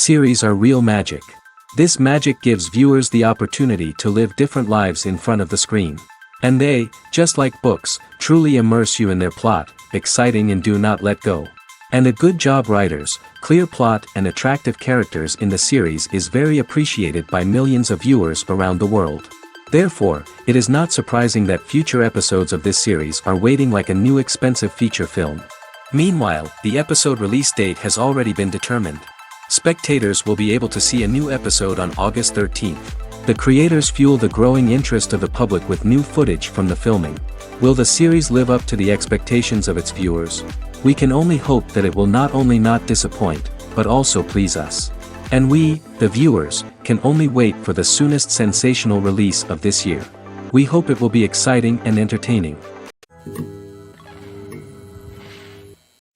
series are real magic. This magic gives viewers the opportunity to live different lives in front of the screen. And they, just like books, truly immerse you in their plot, exciting and do not let go. And a good job writers, clear plot and attractive characters in the series is very appreciated by millions of viewers around the world. Therefore, it is not surprising that future episodes of this series are waiting like a new expensive feature film. Meanwhile, the episode release date has already been determined. Spectators will be able to see a new episode on August 13th. The creators fuel the growing interest of the public with new footage from the filming. Will the series live up to the expectations of its viewers? We can only hope that it will not only not disappoint, but also please us. And we, the viewers, can only wait for the soonest sensational release of this year. We hope it will be exciting and entertaining.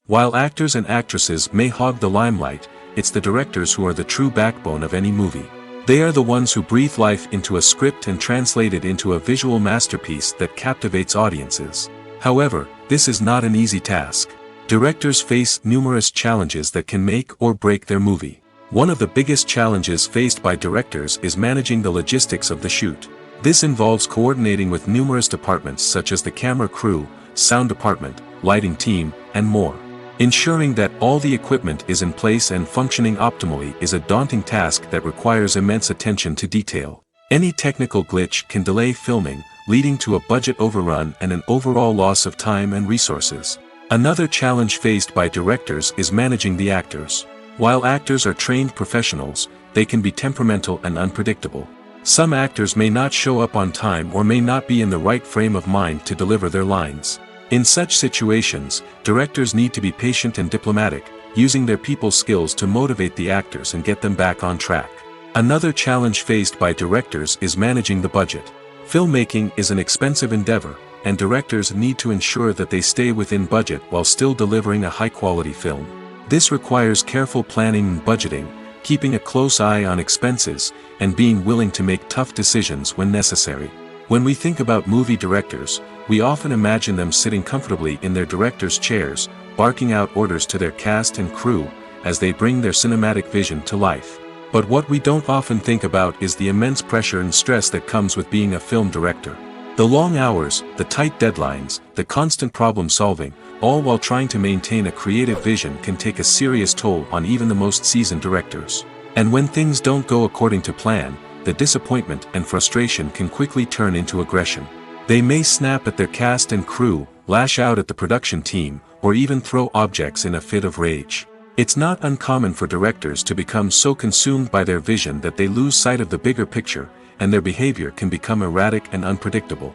While actors and actresses may hog the limelight, it's the directors who are the true backbone of any movie. They are the ones who breathe life into a script and translate it into a visual masterpiece that captivates audiences. However, this is not an easy task. Directors face numerous challenges that can make or break their movie. One of the biggest challenges faced by directors is managing the logistics of the shoot. This involves coordinating with numerous departments such as the camera crew, sound department, lighting team, and more. Ensuring that all the equipment is in place and functioning optimally is a daunting task that requires immense attention to detail. Any technical glitch can delay filming, leading to a budget overrun and an overall loss of time and resources. Another challenge faced by directors is managing the actors. While actors are trained professionals, they can be temperamental and unpredictable. Some actors may not show up on time or may not be in the right frame of mind to deliver their lines. In such situations, directors need to be patient and diplomatic, using their people skills to motivate the actors and get them back on track. Another challenge faced by directors is managing the budget. Filmmaking is an expensive endeavor, and directors need to ensure that they stay within budget while still delivering a high-quality film. This requires careful planning and budgeting, keeping a close eye on expenses, and being willing to make tough decisions when necessary. When we think about movie directors, we often imagine them sitting comfortably in their director's chairs, barking out orders to their cast and crew, as they bring their cinematic vision to life. But what we don't often think about is the immense pressure and stress that comes with being a film director. The long hours, the tight deadlines, the constant problem solving, all while trying to maintain a creative vision can take a serious toll on even the most seasoned directors. And when things don't go according to plan, the disappointment and frustration can quickly turn into aggression. They may snap at their cast and crew, lash out at the production team, or even throw objects in a fit of rage. It's not uncommon for directors to become so consumed by their vision that they lose sight of the bigger picture, and their behavior can become erratic and unpredictable.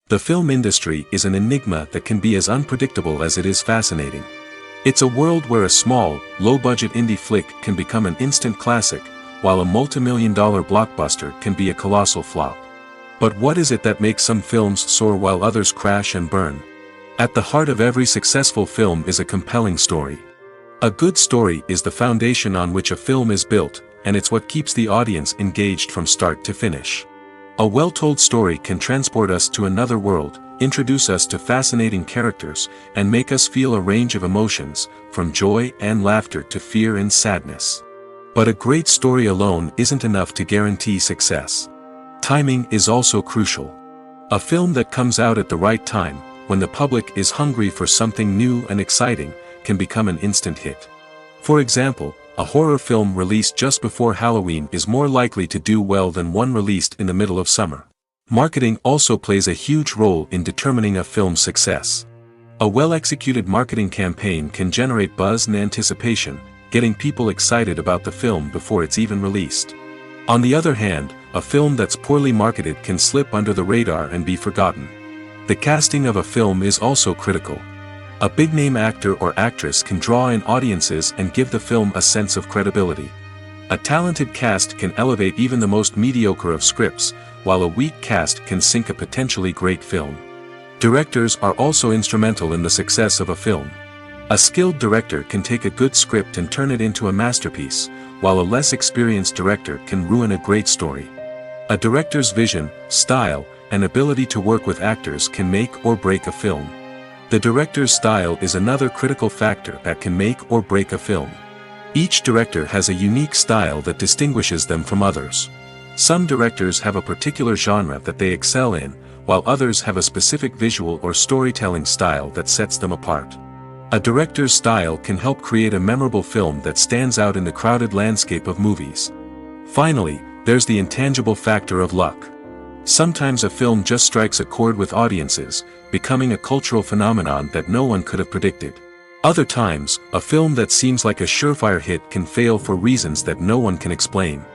The film industry is an enigma that can be as unpredictable as it is fascinating. It's a world where a small, low-budget indie flick can become an instant classic, while a multi-million-dollar blockbuster can be a colossal flop. But what is it that makes some films soar while others crash and burn? At the heart of every successful film is a compelling story. A good story is the foundation on which a film is built, and it's what keeps the audience engaged from start to finish. A well-told story can transport us to another world, introduce us to fascinating characters, and make us feel a range of emotions, from joy and laughter to fear and sadness. But a great story alone isn't enough to guarantee success. Timing is also crucial. A film that comes out at the right time, when the public is hungry for something new and exciting, can become an instant hit. For example, a horror film released just before Halloween is more likely to do well than one released in the middle of summer. Marketing also plays a huge role in determining a film's success. A well-executed marketing campaign can generate buzz and anticipation, getting people excited about the film before it's even released. On the other hand, a film that's poorly marketed can slip under the radar and be forgotten. The casting of a film is also critical. A big-name actor or actress can draw in audiences and give the film a sense of credibility. A talented cast can elevate even the most mediocre of scripts, while a weak cast can sink a potentially great film. Directors are also instrumental in the success of a film. A skilled director can take a good script and turn it into a masterpiece, while a less experienced director can ruin a great story. A director's vision, style, and ability to work with actors can make or break a film. The director's style is another critical factor that can make or break a film. Each director has a unique style that distinguishes them from others. Some directors have a particular genre that they excel in, while others have a specific visual or storytelling style that sets them apart. A director's style can help create a memorable film that stands out in the crowded landscape of movies. Finally, there's the intangible factor of luck. Sometimes a film just strikes a chord with audiences, becoming a cultural phenomenon that no one could have predicted. Other times, a film that seems like a surefire hit can fail for reasons that no one can explain.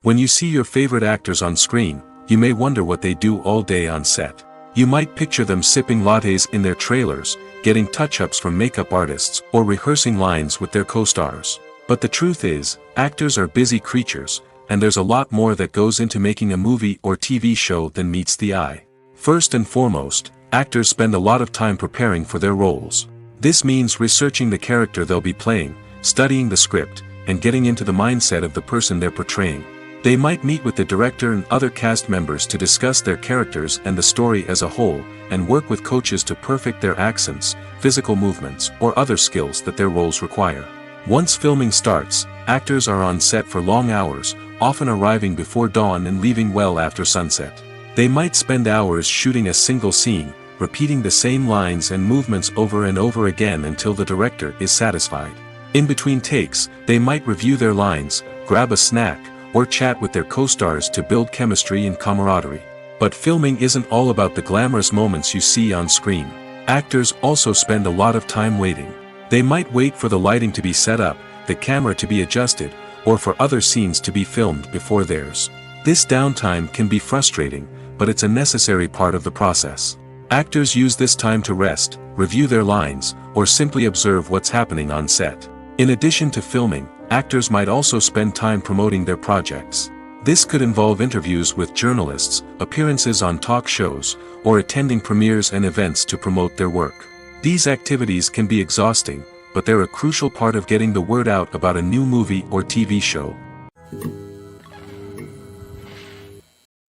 When you see your favorite actors on screen, you may wonder what they do all day on set. You might picture them sipping lattes in their trailers, getting touch-ups from makeup artists, or rehearsing lines with their co-stars. But the truth is, actors are busy creatures, and there's a lot more that goes into making a movie or TV show than meets the eye. First and foremost, actors spend a lot of time preparing for their roles. This means researching the character they'll be playing, studying the script, and getting into the mindset of the person they're portraying. They might meet with the director and other cast members to discuss their characters and the story as a whole, and work with coaches to perfect their accents, physical movements, or other skills that their roles require. Once filming starts, actors are on set for long hours, often arriving before dawn and leaving well after sunset. They might spend hours shooting a single scene, repeating the same lines and movements over and over again until the director is satisfied. In between takes, they might review their lines, grab a snack, or chat with their co-stars to build chemistry and camaraderie. But filming isn't all about the glamorous moments you see on screen. Actors also spend a lot of time waiting. They might wait for the lighting to be set up, the camera to be adjusted, or for other scenes to be filmed before theirs. This downtime can be frustrating, but it's a necessary part of the process. Actors use this time to rest, review their lines, or simply observe what's happening on set. In addition to filming, actors might also spend time promoting their projects. This could involve interviews with journalists, appearances on talk shows, or attending premieres and events to promote their work. These activities can be exhausting, but they're a crucial part of getting the word out about a new movie or TV show.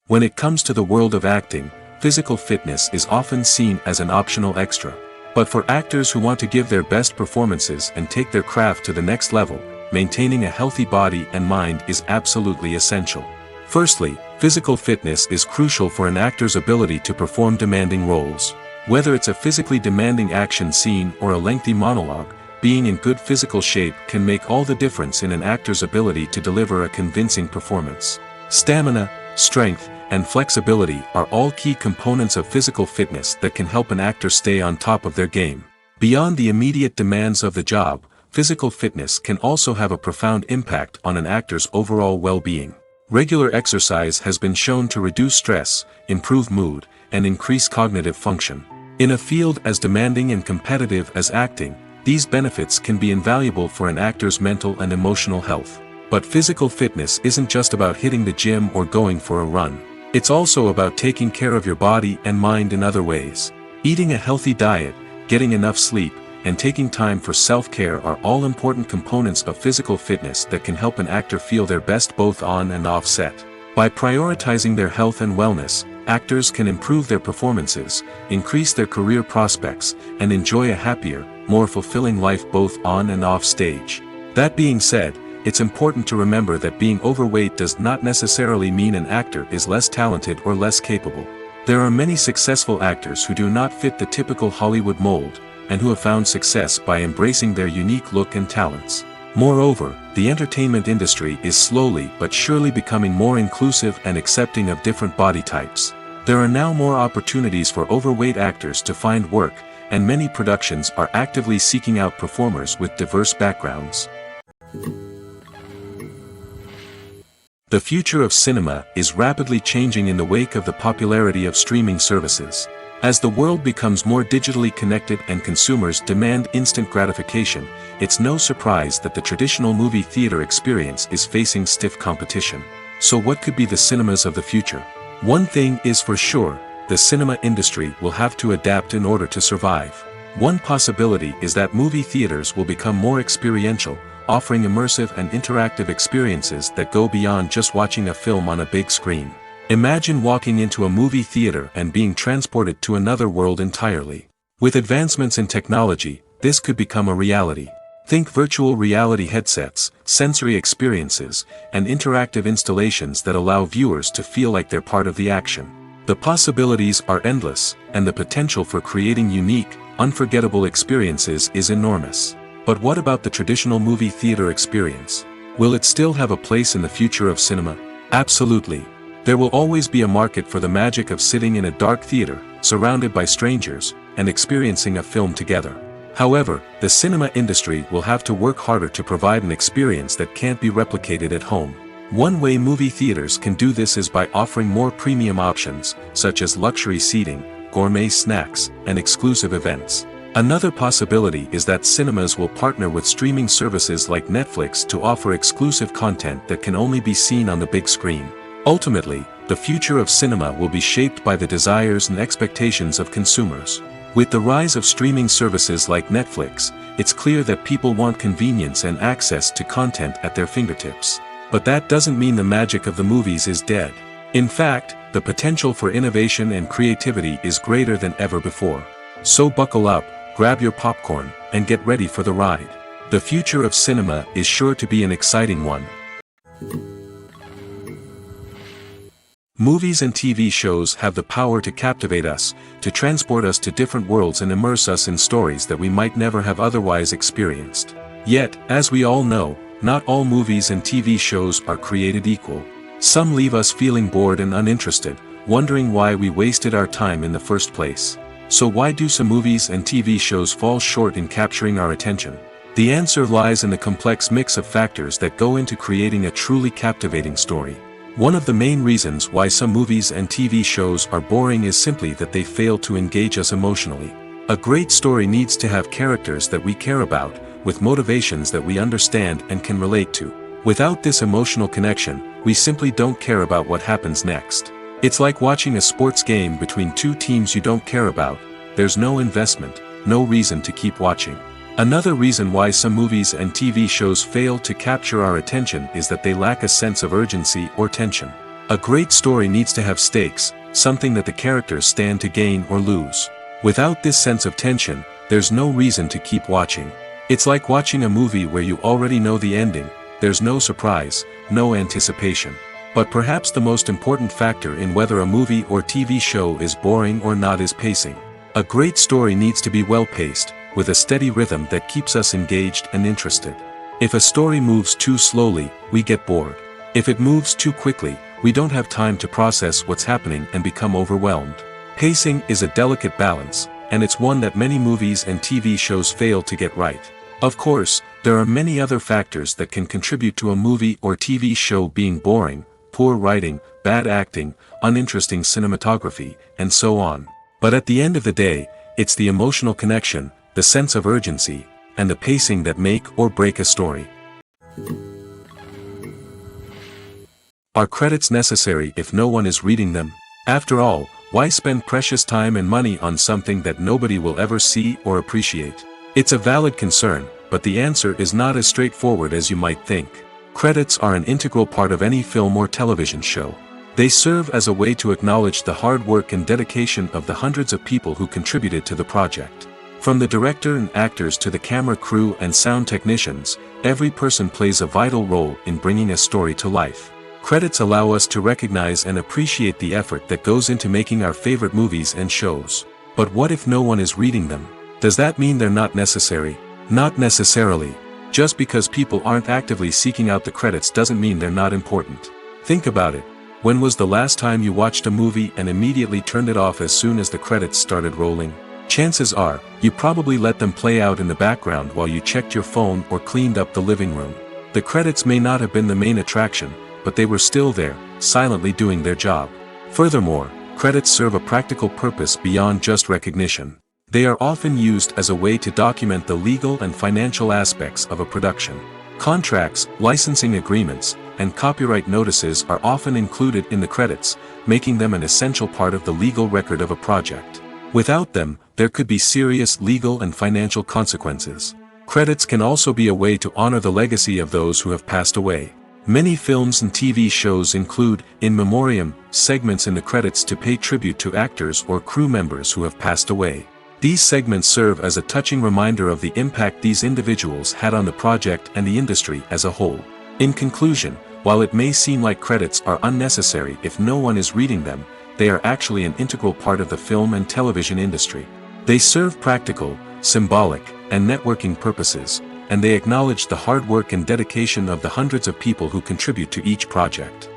When it comes to the world of acting, physical fitness is often seen as an optional extra. But for actors who want to give their best performances and take their craft to the next level, maintaining a healthy body and mind is absolutely essential. Firstly, physical fitness is crucial for an actor's ability to perform demanding roles. Whether it's a physically demanding action scene or a lengthy monologue, being in good physical shape can make all the difference in an actor's ability to deliver a convincing performance. Stamina, strength, and flexibility are all key components of physical fitness that can help an actor stay on top of their game. Beyond the immediate demands of the job, physical fitness can also have a profound impact on an actor's overall well-being. Regular exercise has been shown to reduce stress, improve mood, and increase cognitive function. In a field as demanding and competitive as acting, these benefits can be invaluable for an actor's mental and emotional health. But physical fitness isn't just about hitting the gym or going for a run. It's also about taking care of your body and mind in other ways. Eating a healthy diet, getting enough sleep, and taking time for self-care are all important components of physical fitness that can help an actor feel their best both on and off set. By prioritizing their health and wellness, actors can improve their performances, increase their career prospects, and enjoy a happier, more fulfilling life both on and off stage. That being said, it's important to remember that being overweight does not necessarily mean an actor is less talented or less capable. There are many successful actors who do not fit the typical Hollywood mold, and who have found success by embracing their unique look and talents. Moreover, the entertainment industry is slowly but surely becoming more inclusive and accepting of different body types. There are now more opportunities for overweight actors to find work, and many productions are actively seeking out performers with diverse backgrounds. The future of cinema is rapidly changing in the wake of the popularity of streaming services. As the world becomes more digitally connected and consumers demand instant gratification, it's no surprise that the traditional movie theater experience is facing stiff competition. So what could be the cinemas of the future? One thing is for sure, the cinema industry will have to adapt in order to survive. One possibility is that movie theaters will become more experiential, offering immersive and interactive experiences that go beyond just watching a film on a big screen. Imagine walking into a movie theater and being transported to another world entirely. With advancements in technology, this could become a reality. Think virtual reality headsets, sensory experiences, and interactive installations that allow viewers to feel like they're part of the action. The possibilities are endless, and the potential for creating unique, unforgettable experiences is enormous. But what about the traditional movie theater experience? Will it still have a place in the future of cinema? Absolutely. There will always be a market for the magic of sitting in a dark theater, surrounded by strangers, and experiencing a film together. However, the cinema industry will have to work harder to provide an experience that can't be replicated at home. One way movie theaters can do this is by offering more premium options, such as luxury seating, gourmet snacks, and exclusive events. Another possibility is that cinemas will partner with streaming services like Netflix to offer exclusive content that can only be seen on the big screen. Ultimately, the future of cinema will be shaped by the desires and expectations of consumers. With the rise of streaming services like Netflix, it's clear that people want convenience and access to content at their fingertips. But that doesn't mean the magic of the movies is dead. In fact, the potential for innovation and creativity is greater than ever before. So buckle up, grab your popcorn, and get ready for the ride. The future of cinema is sure to be an exciting one. Movies and TV shows have the power to captivate us, to transport us to different worlds and immerse us in stories that we might never have otherwise experienced. Yet, as we all know, not all movies and TV shows are created equal. Some leave us feeling bored and uninterested, wondering why we wasted our time in the first place. So why do some movies and TV shows fall short in capturing our attention? The answer lies in the complex mix of factors that go into creating a truly captivating story. One of the main reasons why some movies and TV shows are boring is simply that they fail to engage us emotionally. A great story needs to have characters that we care about, with motivations that we understand and can relate to. Without this emotional connection, we simply don't care about what happens next. It's like watching a sports game between two teams you don't care about. There's no investment, no reason to keep watching. Another reason why some movies and TV shows fail to capture our attention is that they lack a sense of urgency or tension. A great story needs to have stakes, something that the characters stand to gain or lose. Without this sense of tension, there's no reason to keep watching. It's like watching a movie where you already know the ending. There's no surprise, no anticipation. But perhaps the most important factor in whether a movie or TV show is boring or not is pacing. A great story needs to be well-paced, with a steady rhythm that keeps us engaged and interested. If a story moves too slowly, we get bored. If it moves too quickly, we don't have time to process what's happening and become overwhelmed. Pacing is a delicate balance, and it's one that many movies and TV shows fail to get right. Of course, there are many other factors that can contribute to a movie or TV show being boring: poor writing, bad acting, uninteresting cinematography, and so on. But at the end of the day, it's the emotional connection, the sense of urgency, and the pacing that make or break a story. Are credits necessary if no one is reading them? After all, why spend precious time and money on something that nobody will ever see or appreciate? It's a valid concern, but the answer is not as straightforward as you might think. Credits are an integral part of any film or television show. They serve as a way to acknowledge the hard work and dedication of the hundreds of people who contributed to the project. From the director and actors to the camera crew and sound technicians, every person plays a vital role in bringing a story to life. Credits allow us to recognize and appreciate the effort that goes into making our favorite movies and shows. But what if no one is reading them? Does that mean they're not necessary? Not necessarily. Just because people aren't actively seeking out the credits doesn't mean they're not important. Think about it. When was the last time you watched a movie and immediately turned it off as soon as the credits started rolling? Chances are, you probably let them play out in the background while you checked your phone or cleaned up the living room. The credits may not have been the main attraction, but they were still there, silently doing their job. Furthermore, credits serve a practical purpose beyond just recognition. They are often used as a way to document the legal and financial aspects of a production. Contracts, licensing agreements, and copyright notices are often included in the credits, making them an essential part of the legal record of a project. Without them, there could be serious legal and financial consequences. Credits can also be a way to honor the legacy of those who have passed away. Many films and TV shows include, in memoriam, segments in the credits to pay tribute to actors or crew members who have passed away. These segments serve as a touching reminder of the impact these individuals had on the project and the industry as a whole. In conclusion, while it may seem like credits are unnecessary if no one is reading them, they are actually an integral part of the film and television industry. They serve practical, symbolic, and networking purposes, and they acknowledge the hard work and dedication of the hundreds of people who contribute to each project.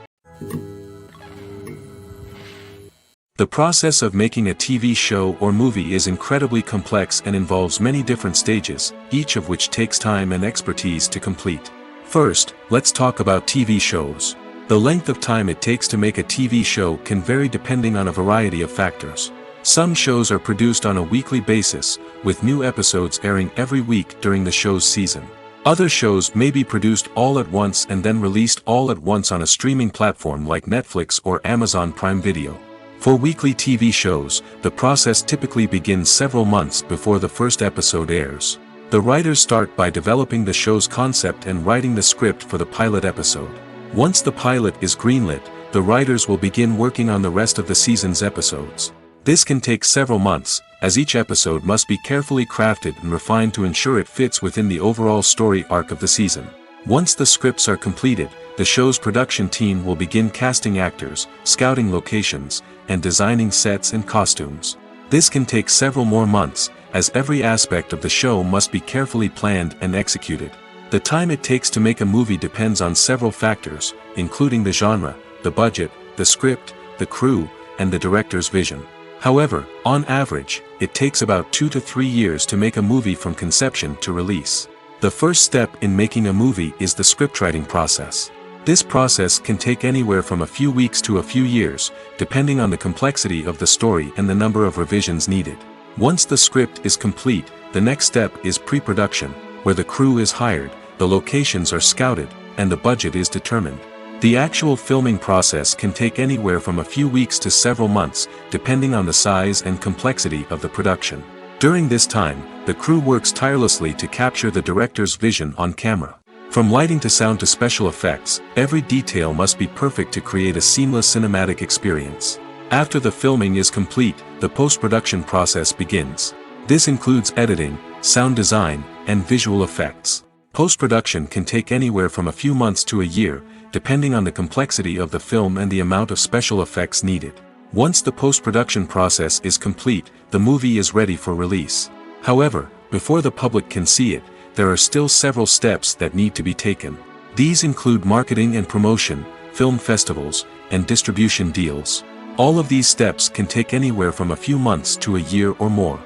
The process of making a TV show or movie is incredibly complex and involves many different stages, each of which takes time and expertise to complete. First, let's talk about TV shows. The length of time it takes to make a TV show can vary depending on a variety of factors. Some shows are produced on a weekly basis, with new episodes airing every week during the show's season. Other shows may be produced all at once and then released all at once on a streaming platform like Netflix or Amazon Prime Video. For weekly TV shows, the process typically begins several months before the first episode airs. The writers start by developing the show's concept and writing the script for the pilot episode. Once the pilot is greenlit, the writers will begin working on the rest of the season's episodes. This can take several months, as each episode must be carefully crafted and refined to ensure it fits within the overall story arc of the season. Once the scripts are completed, the show's production team will begin casting actors, scouting locations, and designing sets and costumes. This can take several more months, as every aspect of the show must be carefully planned and executed. The time it takes to make a movie depends on several factors, including the genre, the budget, the script, the crew, and the director's vision. However, on average, it takes about 2 to 3 years to make a movie from conception to release. The first step in making a movie is the scriptwriting process. This process can take anywhere from a few weeks to a few years, depending on the complexity of the story and the number of revisions needed. Once the script is complete, the next step is pre-production, where the crew is hired, the locations are scouted, and the budget is determined. The actual filming process can take anywhere from a few weeks to several months, depending on the size and complexity of the production. During this time, the crew works tirelessly to capture the director's vision on camera. From lighting to sound to special effects, every detail must be perfect to create a seamless cinematic experience. After the filming is complete, the post-production process begins. This includes editing, sound design, and visual effects. Post-production can take anywhere from a few months to a year, depending on the complexity of the film and the amount of special effects needed. Once the post-production process is complete, the movie is ready for release. However, before the public can see it, there are still several steps that need to be taken. These include marketing and promotion, film festivals, and distribution deals. All of these steps can take anywhere from a few months to a year or more.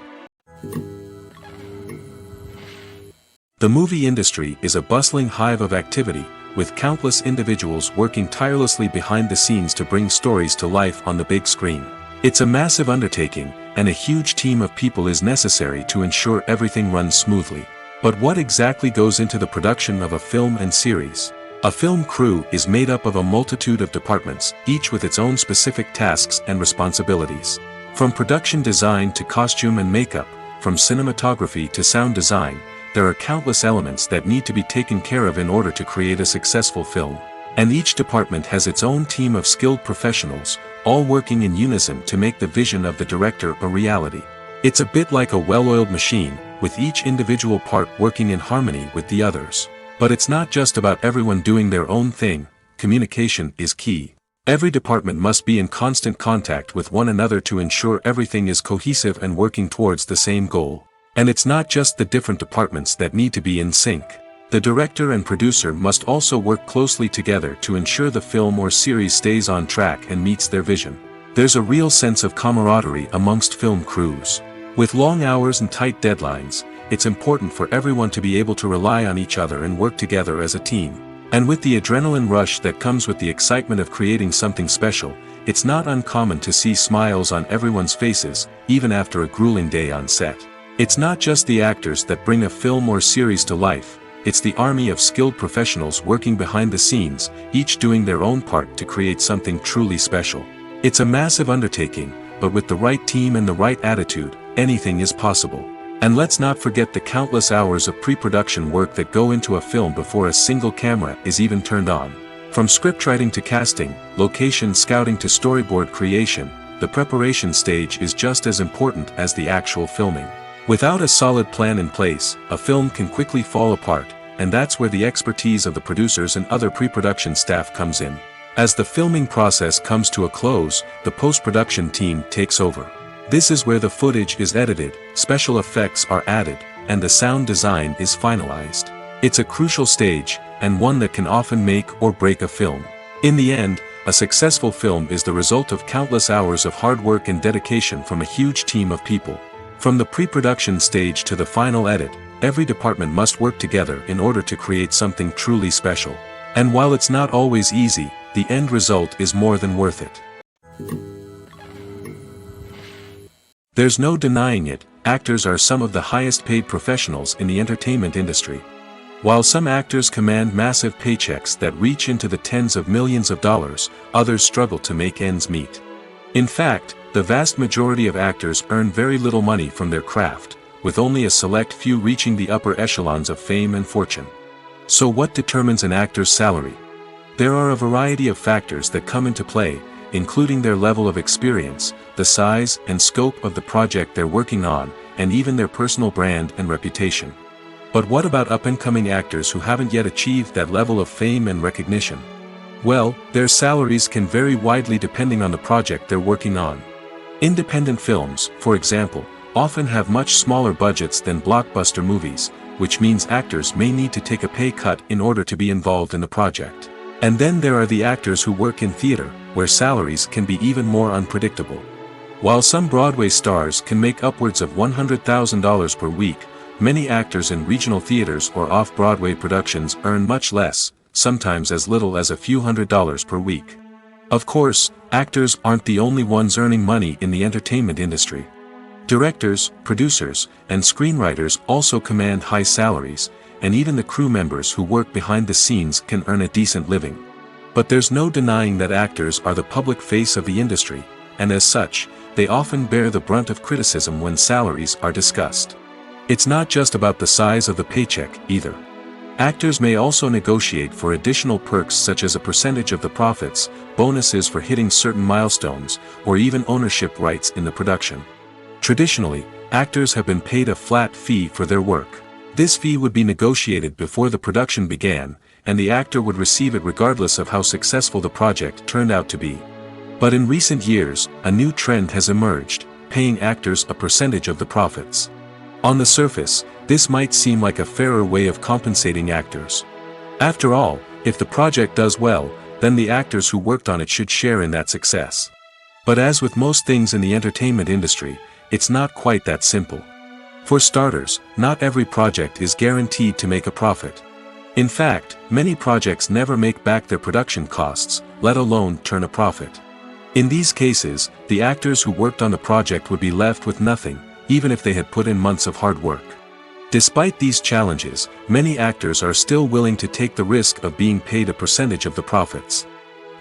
The movie industry is a bustling hive of activity, with countless individuals working tirelessly behind the scenes to bring stories to life on the big screen. It's a massive undertaking, and a huge team of people is necessary to ensure everything runs smoothly. But what exactly goes into the production of a film and series? A film crew is made up of a multitude of departments, each with its own specific tasks and responsibilities. From production design to costume and makeup, from cinematography to sound design, there are countless elements that need to be taken care of in order to create a successful film. And each department has its own team of skilled professionals, all working in unison to make the vision of the director a reality. It's a bit like a well-oiled machine, with each individual part working in harmony with the others. But it's not just about everyone doing their own thing. Communication is key. Every department must be in constant contact with one another to ensure everything is cohesive and working towards the same goal. And it's not just the different departments that need to be in sync. The director and producer must also work closely together to ensure the film or series stays on track and meets their vision. There's a real sense of camaraderie amongst film crews. With long hours and tight deadlines, it's important for everyone to be able to rely on each other and work together as a team. And with the adrenaline rush that comes with the excitement of creating something special, it's not uncommon to see smiles on everyone's faces, even after a grueling day on set. It's not just the actors that bring a film or series to life, it's the army of skilled professionals working behind the scenes, each doing their own part to create something truly special. It's a massive undertaking, but with the right team and the right attitude, anything is possible. And let's not forget the countless hours of pre-production work that go into a film before a single camera is even turned on. From scriptwriting to casting, location scouting to storyboard creation, the preparation stage is just as important as the actual filming. Without a solid plan in place, a film can quickly fall apart, and that's where the expertise of the producers and other pre-production staff comes in. As the filming process comes to a close, the post-production team takes over. This is where the footage is edited, special effects are added, and the sound design is finalized. It's a crucial stage, and one that can often make or break a film. In the end, a successful film is the result of countless hours of hard work and dedication from a huge team of people. From the pre-production stage to the final edit, every department must work together in order to create something truly special. And while it's not always easy, the end result is more than worth it. There's no denying it, actors are some of the highest paid professionals in the entertainment industry. While some actors command massive paychecks that reach into the tens of millions of dollars, others struggle to make ends meet. In fact, the vast majority of actors earn very little money from their craft, with only a select few reaching the upper echelons of fame and fortune. So what determines an actor's salary? There are a variety of factors that come into play, including their level of experience, the size and scope of the project they're working on, and even their personal brand and reputation. But what about up-and-coming actors who haven't yet achieved that level of fame and recognition? Well, their salaries can vary widely depending on the project they're working on. Independent films, for example, often have much smaller budgets than blockbuster movies, which means actors may need to take a pay cut in order to be involved in the project. And then there are the actors who work in theater, where salaries can be even more unpredictable. While some Broadway stars can make upwards of $100,000 per week, many actors in regional theaters or off-Broadway productions earn much less, sometimes as little as a few $100s per week. Of course, actors aren't the only ones earning money in the entertainment industry. Directors, producers, and screenwriters also command high salaries, and even the crew members who work behind the scenes can earn a decent living. But there's no denying that actors are the public face of the industry, and as such, they often bear the brunt of criticism when salaries are discussed. It's not just about the size of the paycheck, either. Actors may also negotiate for additional perks such as a percentage of the profits, bonuses for hitting certain milestones, or even ownership rights in the production. Traditionally, actors have been paid a flat fee for their work. This fee would be negotiated before the production began, and the actor would receive it regardless of how successful the project turned out to be. But in recent years, a new trend has emerged, paying actors a percentage of the profits. On the surface, this might seem like a fairer way of compensating actors. After all, if the project does well, then the actors who worked on it should share in that success. But as with most things in the entertainment industry, it's not quite that simple. For starters, not every project is guaranteed to make a profit. In fact, many projects never make back their production costs, let alone turn a profit. In these cases, the actors who worked on the project would be left with nothing, even if they had put in months of hard work. Despite these challenges, many actors are still willing to take the risk of being paid a percentage of the profits.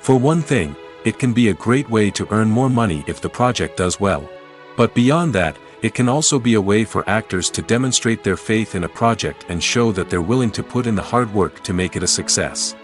For one thing, it can be a great way to earn more money if the project does well. But beyond that, it can also be a way for actors to demonstrate their faith in a project and show that they're willing to put in the hard work to make it a success.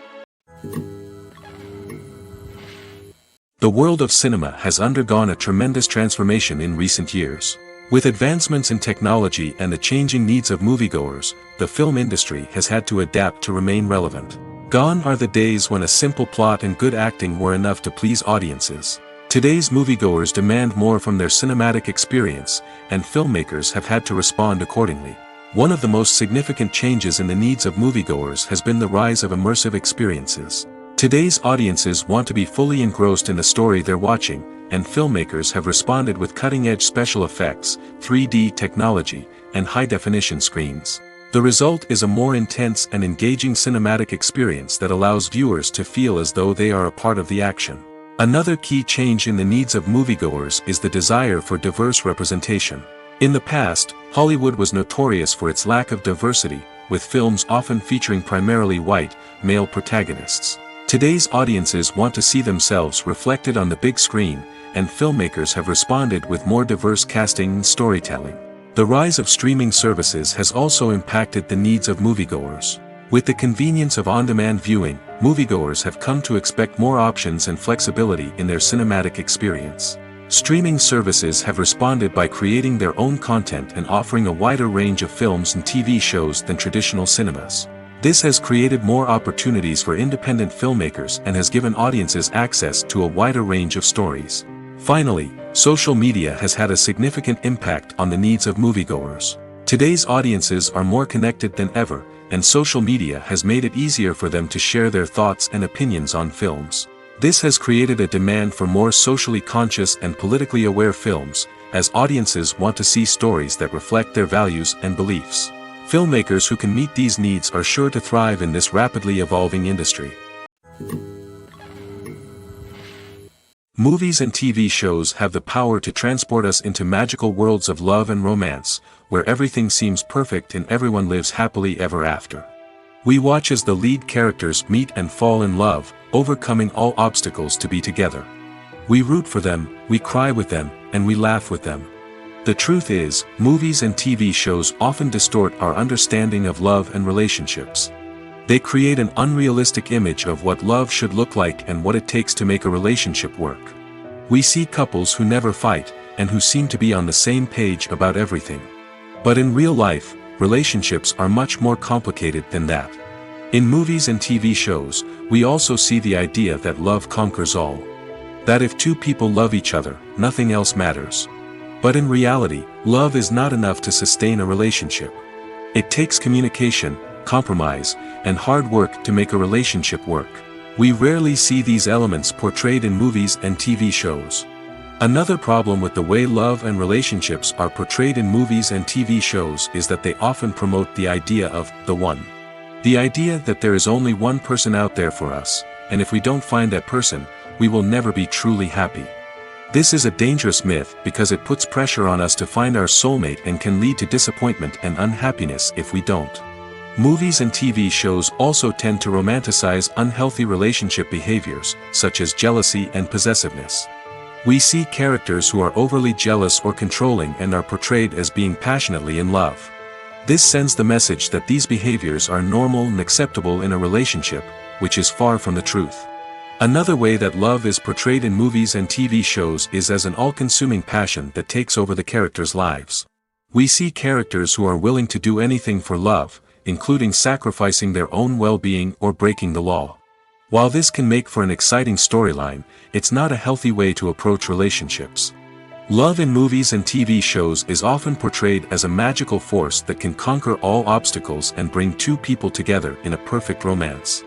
The world of cinema has undergone a tremendous transformation in recent years. With advancements in technology and the changing needs of moviegoers, the film industry has had to adapt to remain relevant. Gone are the days when a simple plot and good acting were enough to please audiences. Today's moviegoers demand more from their cinematic experience, and filmmakers have had to respond accordingly. One of the most significant changes in the needs of moviegoers has been the rise of immersive experiences. Today's audiences want to be fully engrossed in the story they're watching, and filmmakers have responded with cutting-edge special effects, 3D technology, and high-definition screens. The result is a more intense and engaging cinematic experience that allows viewers to feel as though they are a part of the action. Another key change in the needs of moviegoers is the desire for diverse representation. In the past, Hollywood was notorious for its lack of diversity, with films often featuring primarily white, male protagonists. Today's audiences want to see themselves reflected on the big screen, and filmmakers have responded with more diverse casting and storytelling. The rise of streaming services has also impacted the needs of moviegoers. With the convenience of on-demand viewing, moviegoers have come to expect more options and flexibility in their cinematic experience. Streaming services have responded by creating their own content and offering a wider range of films and TV shows than traditional cinemas. This has created more opportunities for independent filmmakers and has given audiences access to a wider range of stories. Finally, social media has had a significant impact on the needs of moviegoers. Today's audiences are more connected than ever, and social media has made it easier for them to share their thoughts and opinions on films. This has created a demand for more socially conscious and politically aware films, as audiences want to see stories that reflect their values and beliefs. Filmmakers who can meet these needs are sure to thrive in this rapidly evolving industry. Movies and TV shows have the power to transport us into magical worlds of love and romance, where everything seems perfect and everyone lives happily ever after. We watch as the lead characters meet and fall in love, overcoming all obstacles to be together. We root for them, we cry with them, and we laugh with them. The truth is, movies and TV shows often distort our understanding of love and relationships. They create an unrealistic image of what love should look like and what it takes to make a relationship work. We see couples who never fight, and who seem to be on the same page about everything. But in real life, relationships are much more complicated than that. In movies and TV shows, we also see the idea that love conquers all. That if two people love each other, nothing else matters. But in reality, love is not enough to sustain a relationship. It takes communication, compromise, and hard work to make a relationship work. We rarely see these elements portrayed in movies and TV shows. Another problem with the way love and relationships are portrayed in movies and TV shows is that they often promote the idea of the one. The idea that there is only one person out there for us, and if we don't find that person, we will never be truly happy. This is a dangerous myth because it puts pressure on us to find our soulmate and can lead to disappointment and unhappiness if we don't. Movies and TV shows also tend to romanticize unhealthy relationship behaviors, such as jealousy and possessiveness. We see characters who are overly jealous or controlling and are portrayed as being passionately in love. This sends the message that these behaviors are normal and acceptable in a relationship, which is far from the truth. Another way that love is portrayed in movies and TV shows is as an all-consuming passion that takes over the characters' lives. We see characters who are willing to do anything for love, including sacrificing their own well-being or breaking the law. While this can make for an exciting storyline, it's not a healthy way to approach relationships. Love in movies and TV shows is often portrayed as a magical force that can conquer all obstacles and bring two people together in a perfect romance.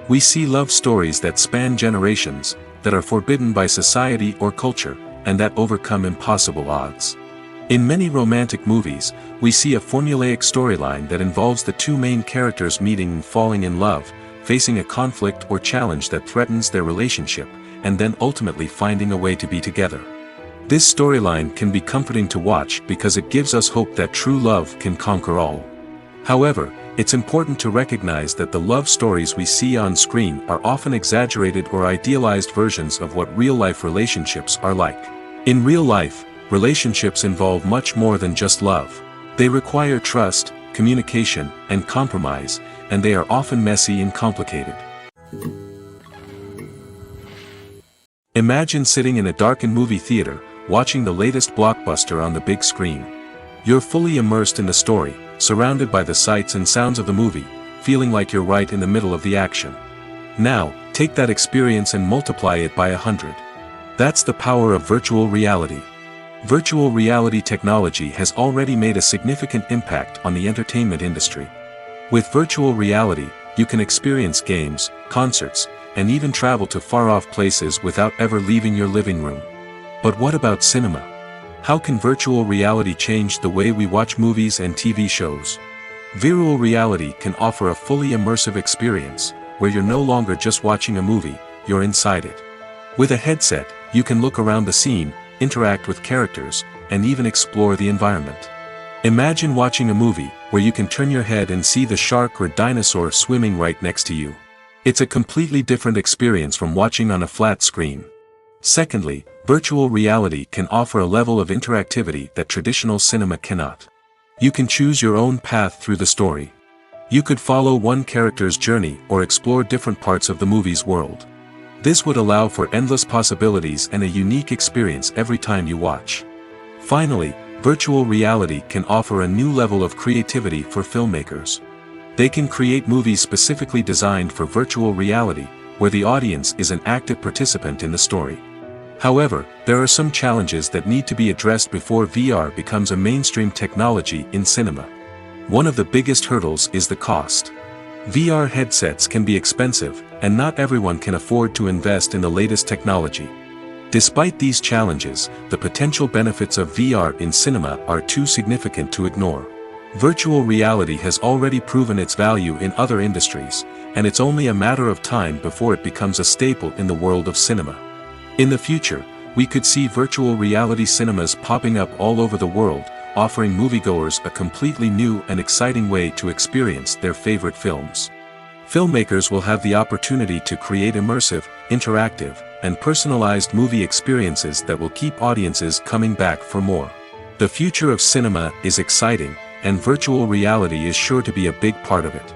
We see love stories that span generations, that are forbidden by society or culture, and that overcome impossible odds. In many romantic movies, we see a formulaic storyline that involves the two main characters meeting and falling in love, facing a conflict or challenge that threatens their relationship, and then ultimately finding a way to be together. This storyline can be comforting to watch because it gives us hope that true love can conquer all. However, it's important to recognize that the love stories we see on screen are often exaggerated or idealized versions of what real-life relationships are like. In real life, relationships involve much more than just love. They require trust, communication, and compromise, and they are often messy and complicated. Imagine sitting in a darkened movie theater, watching the latest blockbuster on the big screen. You're fully immersed in the story, surrounded by the sights and sounds of the movie, feeling like you're right in the middle of the action. Now, take that experience and multiply it by 100. That's the power of virtual reality. Virtual reality technology has already made a significant impact on the entertainment industry. With virtual reality, you can experience games, concerts, and even travel to far-off places without ever leaving your living room. But what about cinema? How can virtual reality change the way we watch movies and TV shows? Virtual reality can offer a fully immersive experience, where you're no longer just watching a movie, you're inside it. With a headset, you can look around the scene, interact with characters, and even explore the environment. Imagine watching a movie, where you can turn your head and see the shark or dinosaur swimming right next to you. It's a completely different experience from watching on a flat screen. Secondly, virtual reality can offer a level of interactivity that traditional cinema cannot. You can choose your own path through the story. You could follow one character's journey or explore different parts of the movie's world. This would allow for endless possibilities and a unique experience every time you watch. Finally, virtual reality can offer a new level of creativity for filmmakers. They can create movies specifically designed for virtual reality, where the audience is an active participant in the story. However, there are some challenges that need to be addressed before VR becomes a mainstream technology in cinema. One of the biggest hurdles is the cost. VR headsets can be expensive, and not everyone can afford to invest in the latest technology. Despite these challenges, the potential benefits of VR in cinema are too significant to ignore. Virtual reality has already proven its value in other industries, and it's only a matter of time before it becomes a staple in the world of cinema. In the future, we could see virtual reality cinemas popping up all over the world, offering moviegoers a completely new and exciting way to experience their favorite films. Filmmakers will have the opportunity to create immersive, interactive, and personalized movie experiences that will keep audiences coming back for more. The future of cinema is exciting, and virtual reality is sure to be a big part of it.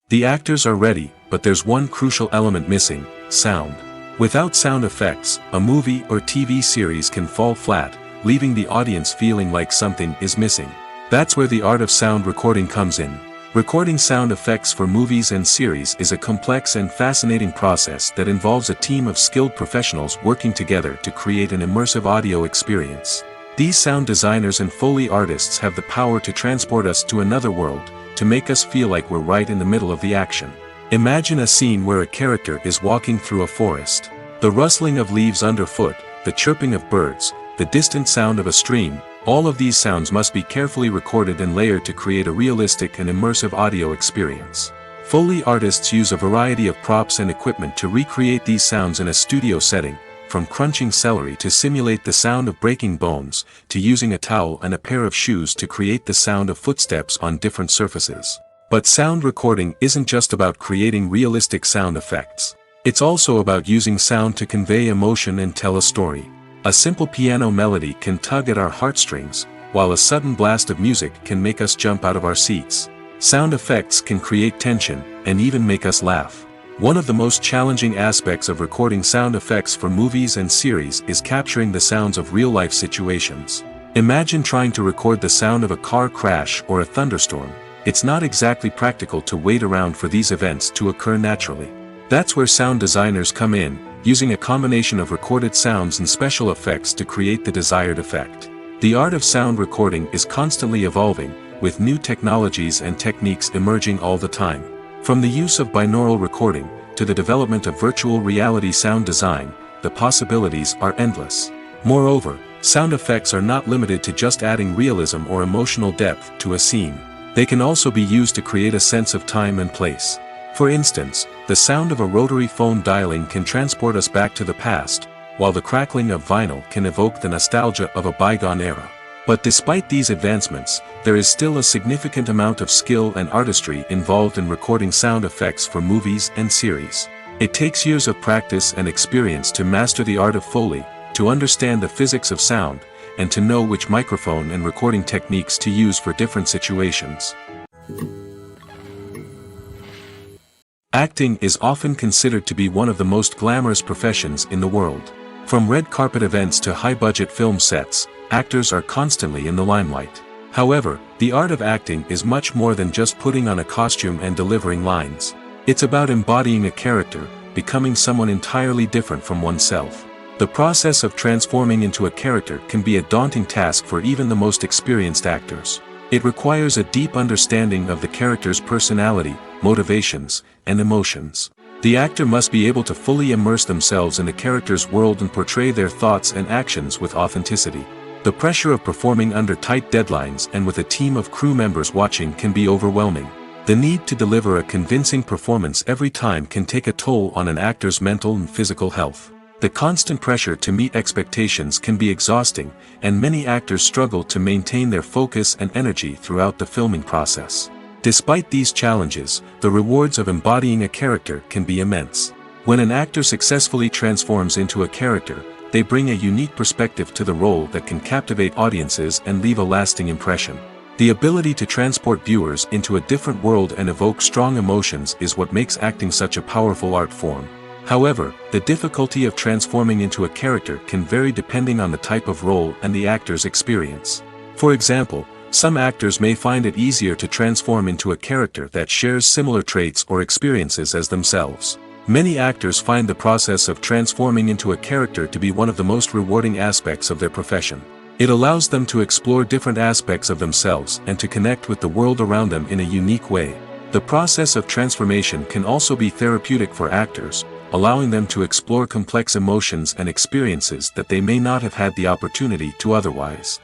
The actors are ready, but there's one crucial element missing: sound. Without sound effects, a movie or TV series can fall flat, leaving the audience feeling like something is missing. That's where the art of sound recording comes in. Recording sound effects for movies and series is a complex and fascinating process that involves a team of skilled professionals working together to create an immersive audio experience. These sound designers and Foley artists have the power to transport us to another world, to make us feel like we're right in the middle of the action. Imagine a scene where a character is walking through a forest. The rustling of leaves underfoot, the chirping of birds, the distant sound of a stream, all of these sounds must be carefully recorded and layered to create a realistic and immersive audio experience. Foley artists use a variety of props and equipment to recreate these sounds in a studio setting, from crunching celery to simulate the sound of breaking bones, to using a towel and a pair of shoes to create the sound of footsteps on different surfaces. But sound recording isn't just about creating realistic sound effects. It's also about using sound to convey emotion and tell a story. A simple piano melody can tug at our heartstrings, while a sudden blast of music can make us jump out of our seats. Sound effects can create tension, and even make us laugh. One of the most challenging aspects of recording sound effects for movies and series is capturing the sounds of real-life situations. Imagine trying to record the sound of a car crash or a thunderstorm. It's not exactly practical to wait around for these events to occur naturally. That's where sound designers come in, using a combination of recorded sounds and special effects to create the desired effect. The art of sound recording is constantly evolving, with new technologies and techniques emerging all the time. From the use of binaural recording, to the development of virtual reality sound design, the possibilities are endless. Moreover, sound effects are not limited to just adding realism or emotional depth to a scene. They can also be used to create a sense of time and place. For instance, the sound of a rotary phone dialing can transport us back to the past, while the crackling of vinyl can evoke the nostalgia of a bygone era. But despite these advancements, there is still a significant amount of skill and artistry involved in recording sound effects for movies and series. It takes years of practice and experience to master the art of Foley, to understand the physics of sound, and to know which microphone and recording techniques to use for different situations. Acting is often considered to be one of the most glamorous professions in the world. From red carpet events to high-budget film sets, actors are constantly in the limelight. However, the art of acting is much more than just putting on a costume and delivering lines. It's about embodying a character, becoming someone entirely different from oneself. The process of transforming into a character can be a daunting task for even the most experienced actors. It requires a deep understanding of the character's personality, motivations, and emotions. The actor must be able to fully immerse themselves in the character's world and portray their thoughts and actions with authenticity. The pressure of performing under tight deadlines and with a team of crew members watching can be overwhelming. The need to deliver a convincing performance every time can take a toll on an actor's mental and physical health. The constant pressure to meet expectations can be exhausting, and many actors struggle to maintain their focus and energy throughout the filming process. Despite these challenges, the rewards of embodying a character can be immense. When an actor successfully transforms into a character, they bring a unique perspective to the role that can captivate audiences and leave a lasting impression. The ability to transport viewers into a different world and evoke strong emotions is what makes acting such a powerful art form. However, the difficulty of transforming into a character can vary depending on the type of role and the actor's experience. For example, some actors may find it easier to transform into a character that shares similar traits or experiences as themselves. Many actors find the process of transforming into a character to be one of the most rewarding aspects of their profession. It allows them to explore different aspects of themselves and to connect with the world around them in a unique way. The process of transformation can also be therapeutic for actors, allowing them to explore complex emotions and experiences that they may not have had the opportunity to otherwise.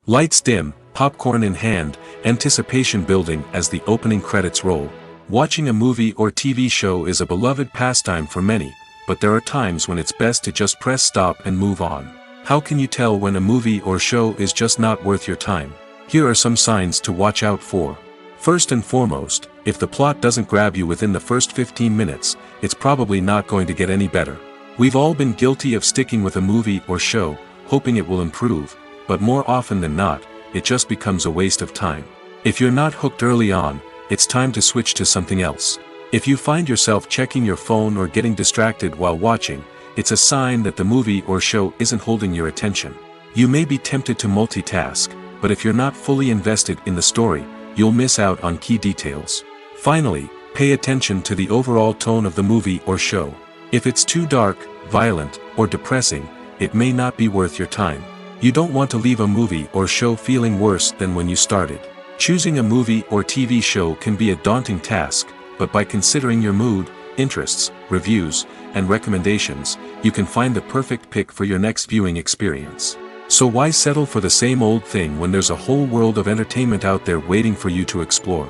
Lights dim, popcorn in hand, anticipation building as the opening credits roll. Watching a movie or TV show is a beloved pastime for many, but there are times when it's best to just press stop and move on. How can you tell when a movie or show is just not worth your time? Here are some signs to watch out for. First and foremost, if the plot doesn't grab you within the first 15 minutes, it's probably not going to get any better. We've all been guilty of sticking with a movie or show, hoping it will improve, but more often than not, it just becomes a waste of time. If you're not hooked early on, it's time to switch to something else. If you find yourself checking your phone or getting distracted while watching, it's a sign that the movie or show isn't holding your attention. You may be tempted to multitask, but if you're not fully invested in the story, you'll miss out on key details. Finally, pay attention to the overall tone of the movie or show. If it's too dark, violent, or depressing, it may not be worth your time. You don't want to leave a movie or show feeling worse than when you started. Choosing a movie or TV show can be a daunting task, but by considering your mood, interests, reviews, and recommendations, you can find the perfect pick for your next viewing experience. So why settle for the same old thing when there's a whole world of entertainment out there waiting for you to explore?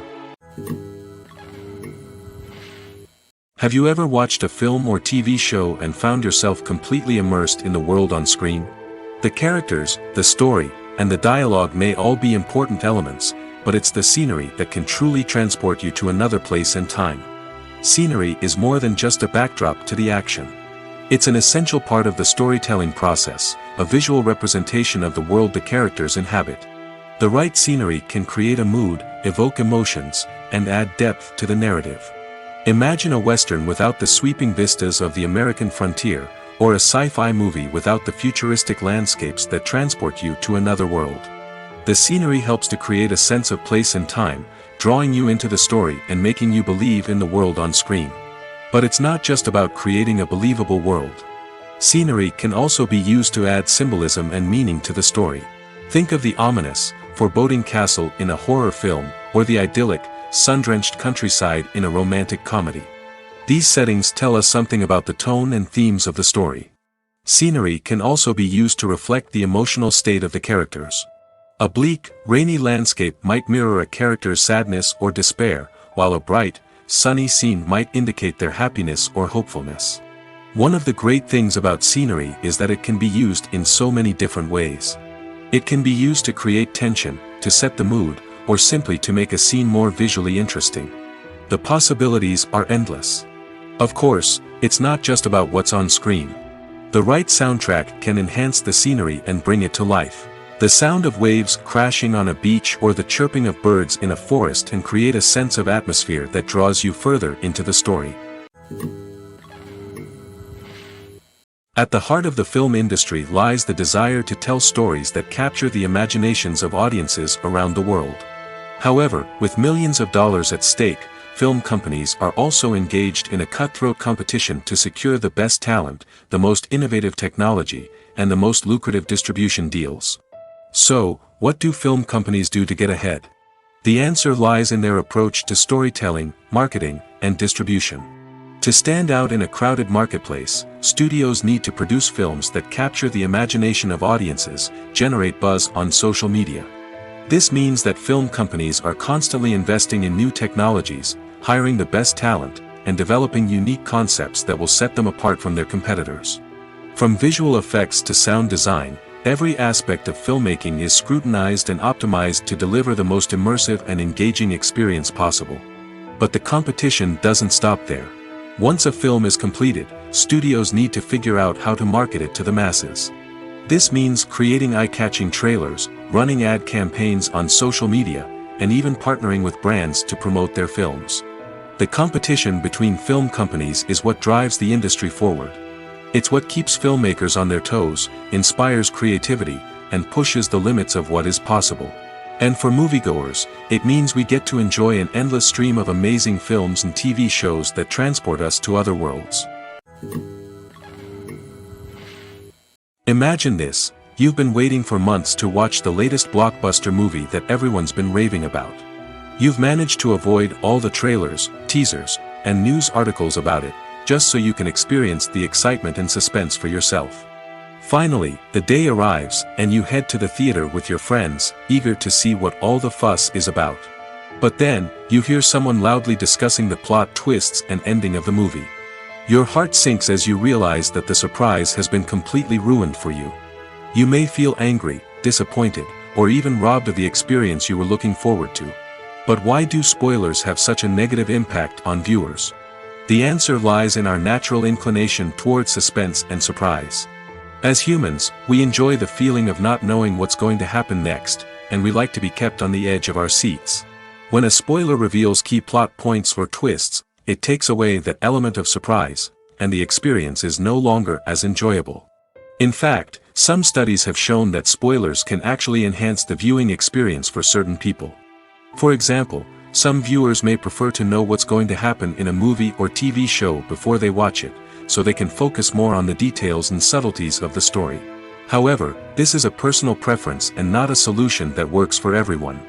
Have you ever watched a film or TV show and found yourself completely immersed in the world on screen? The characters, the story, and the dialogue may all be important elements, but it's the scenery that can truly transport you to another place and time. Scenery is more than just a backdrop to the action. It's an essential part of the storytelling process, a visual representation of the world the characters inhabit. The right scenery can create a mood, evoke emotions, and add depth to the narrative. Imagine a Western without the sweeping vistas of the American frontier, or a sci-fi movie without the futuristic landscapes that transport you to another world. The scenery helps to create a sense of place and time, drawing you into the story and making you believe in the world on screen. But it's not just about creating a believable world. Scenery can also be used to add symbolism and meaning to the story. Think of the ominous, foreboding castle in a horror film, or the idyllic, sun-drenched countryside in a romantic comedy. These settings tell us something about the tone and themes of the story. Scenery can also be used to reflect the emotional state of the characters. A bleak, rainy landscape might mirror a character's sadness or despair, while a bright, sunny scene might indicate their happiness or hopefulness. One of the great things about scenery is that it can be used in so many different ways. It can be used to create tension, to set the mood, or simply to make a scene more visually interesting. The possibilities are endless. Of course, it's not just about what's on screen. The right soundtrack can enhance the scenery and bring it to life. The sound of waves crashing on a beach or the chirping of birds in a forest can create a sense of atmosphere that draws you further into the story. At the heart of the film industry lies the desire to tell stories that capture the imaginations of audiences around the world. However, with millions of dollars at stake, film companies are also engaged in a cutthroat competition to secure the best talent, the most innovative technology, and the most lucrative distribution deals. So, what do film companies do to get ahead? The answer lies in their approach to storytelling, marketing, and distribution. To stand out in a crowded marketplace, studios need to produce films that capture the imagination of audiences, generate buzz on social media. This means that film companies are constantly investing in new technologies, hiring the best talent, and developing unique concepts that will set them apart from their competitors. From visual effects to sound design, every aspect of filmmaking is scrutinized and optimized to deliver the most immersive and engaging experience possible. But the competition doesn't stop there. Once a film is completed, studios need to figure out how to market it to the masses. This means creating eye-catching trailers, running ad campaigns on social media, and even partnering with brands to promote their films. The competition between film companies is what drives the industry forward. It's what keeps filmmakers on their toes, inspires creativity, and pushes the limits of what is possible. And for moviegoers, it means we get to enjoy an endless stream of amazing films and TV shows that transport us to other worlds. Imagine this: you've been waiting for months to watch the latest blockbuster movie that everyone's been raving about. You've managed to avoid all the trailers, teasers, and news articles about it, just so you can experience the excitement and suspense for yourself. Finally, the day arrives, and you head to the theater with your friends, eager to see what all the fuss is about. But then, you hear someone loudly discussing the plot twists and ending of the movie. Your heart sinks as you realize that the surprise has been completely ruined for you. You may feel angry, disappointed, or even robbed of the experience you were looking forward to. But why do spoilers have such a negative impact on viewers? The answer lies in our natural inclination towards suspense and surprise. As humans, we enjoy the feeling of not knowing what's going to happen next, and we like to be kept on the edge of our seats. When a spoiler reveals key plot points or twists, it takes away that element of surprise, and the experience is no longer as enjoyable. In fact, some studies have shown that spoilers can actually enhance the viewing experience for certain people. For example, some viewers may prefer to know what's going to happen in a movie or TV show before they watch it, so they can focus more on the details and subtleties of the story. However, this is a personal preference and not a solution that works for everyone.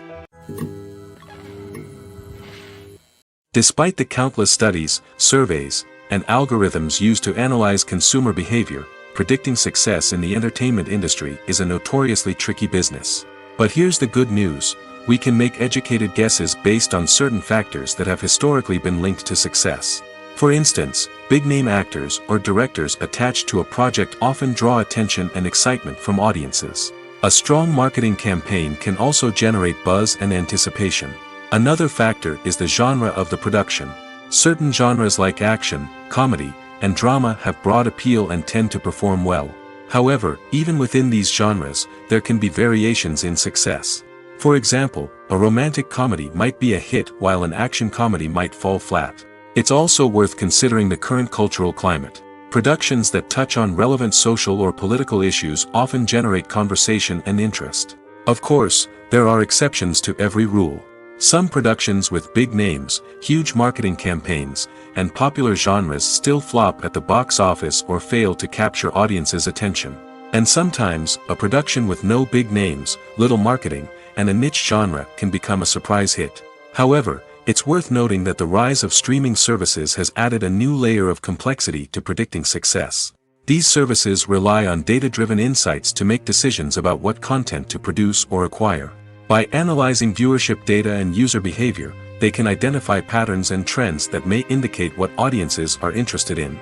Despite the countless studies, surveys, and algorithms used to analyze consumer behavior, predicting success in the entertainment industry is a notoriously tricky business. But here's the good news: we can make educated guesses based on certain factors that have historically been linked to success. For instance, big-name actors or directors attached to a project often draw attention and excitement from audiences. A strong marketing campaign can also generate buzz and anticipation. Another factor is the genre of the production. Certain genres like action, comedy, and drama have broad appeal and tend to perform well. However, even within these genres, there can be variations in success. For example, a romantic comedy might be a hit while an action comedy might fall flat. It's also worth considering the current cultural climate. Productions that touch on relevant social or political issues often generate conversation and interest. Of course, there are exceptions to every rule. Some productions with big names, huge marketing campaigns, and popular genres still flop at the box office or fail to capture audiences' attention. And sometimes, a production with no big names, little marketing, and a niche genre can become a surprise hit. However, it's worth noting that the rise of streaming services has added a new layer of complexity to predicting success. These services rely on data-driven insights to make decisions about what content to produce or acquire. By analyzing viewership data and user behavior, they can identify patterns and trends that may indicate what audiences are interested in.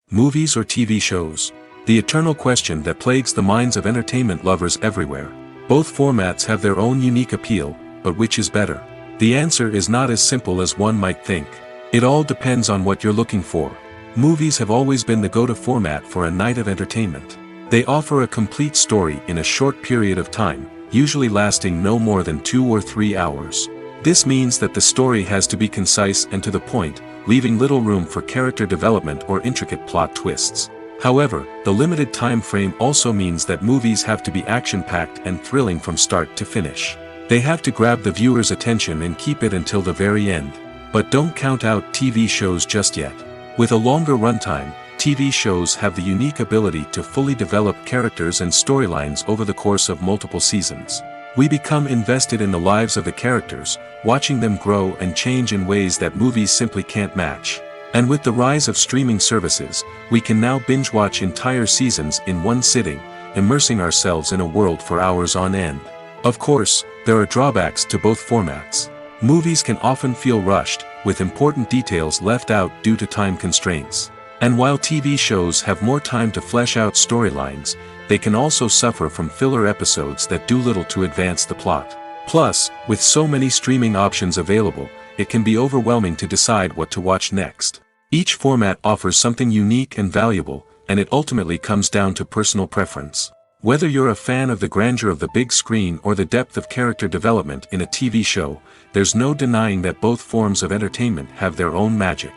Movies or TV shows? The eternal question that plagues the minds of entertainment lovers everywhere. Both formats have their own unique appeal, but which is better? The answer is not as simple as one might think. It all depends on what you're looking for. Movies have always been the go-to format for a night of entertainment. They offer a complete story in a short period of time, usually lasting no more than 2 or 3 hours. This means that the story has to be concise and to the point, leaving little room for character development or intricate plot twists. However, the limited time frame also means that movies have to be action-packed and thrilling from start to finish. They have to grab the viewer's attention and keep it until the very end. But don't count out TV shows just yet. With a longer runtime, TV shows have the unique ability to fully develop characters and storylines over the course of multiple seasons. We become invested in the lives of the characters, watching them grow and change in ways that movies simply can't match. And with the rise of streaming services, we can now binge-watch entire seasons in one sitting, immersing ourselves in a world for hours on end. Of course, there are drawbacks to both formats. Movies can often feel rushed, with important details left out due to time constraints. And while TV shows have more time to flesh out storylines, they can also suffer from filler episodes that do little to advance the plot. Plus, with so many streaming options available, it can be overwhelming to decide what to watch next. Each format offers something unique and valuable, and it ultimately comes down to personal preference. Whether you're a fan of the grandeur of the big screen or the depth of character development in a TV show, there's no denying that both forms of entertainment have their own magic.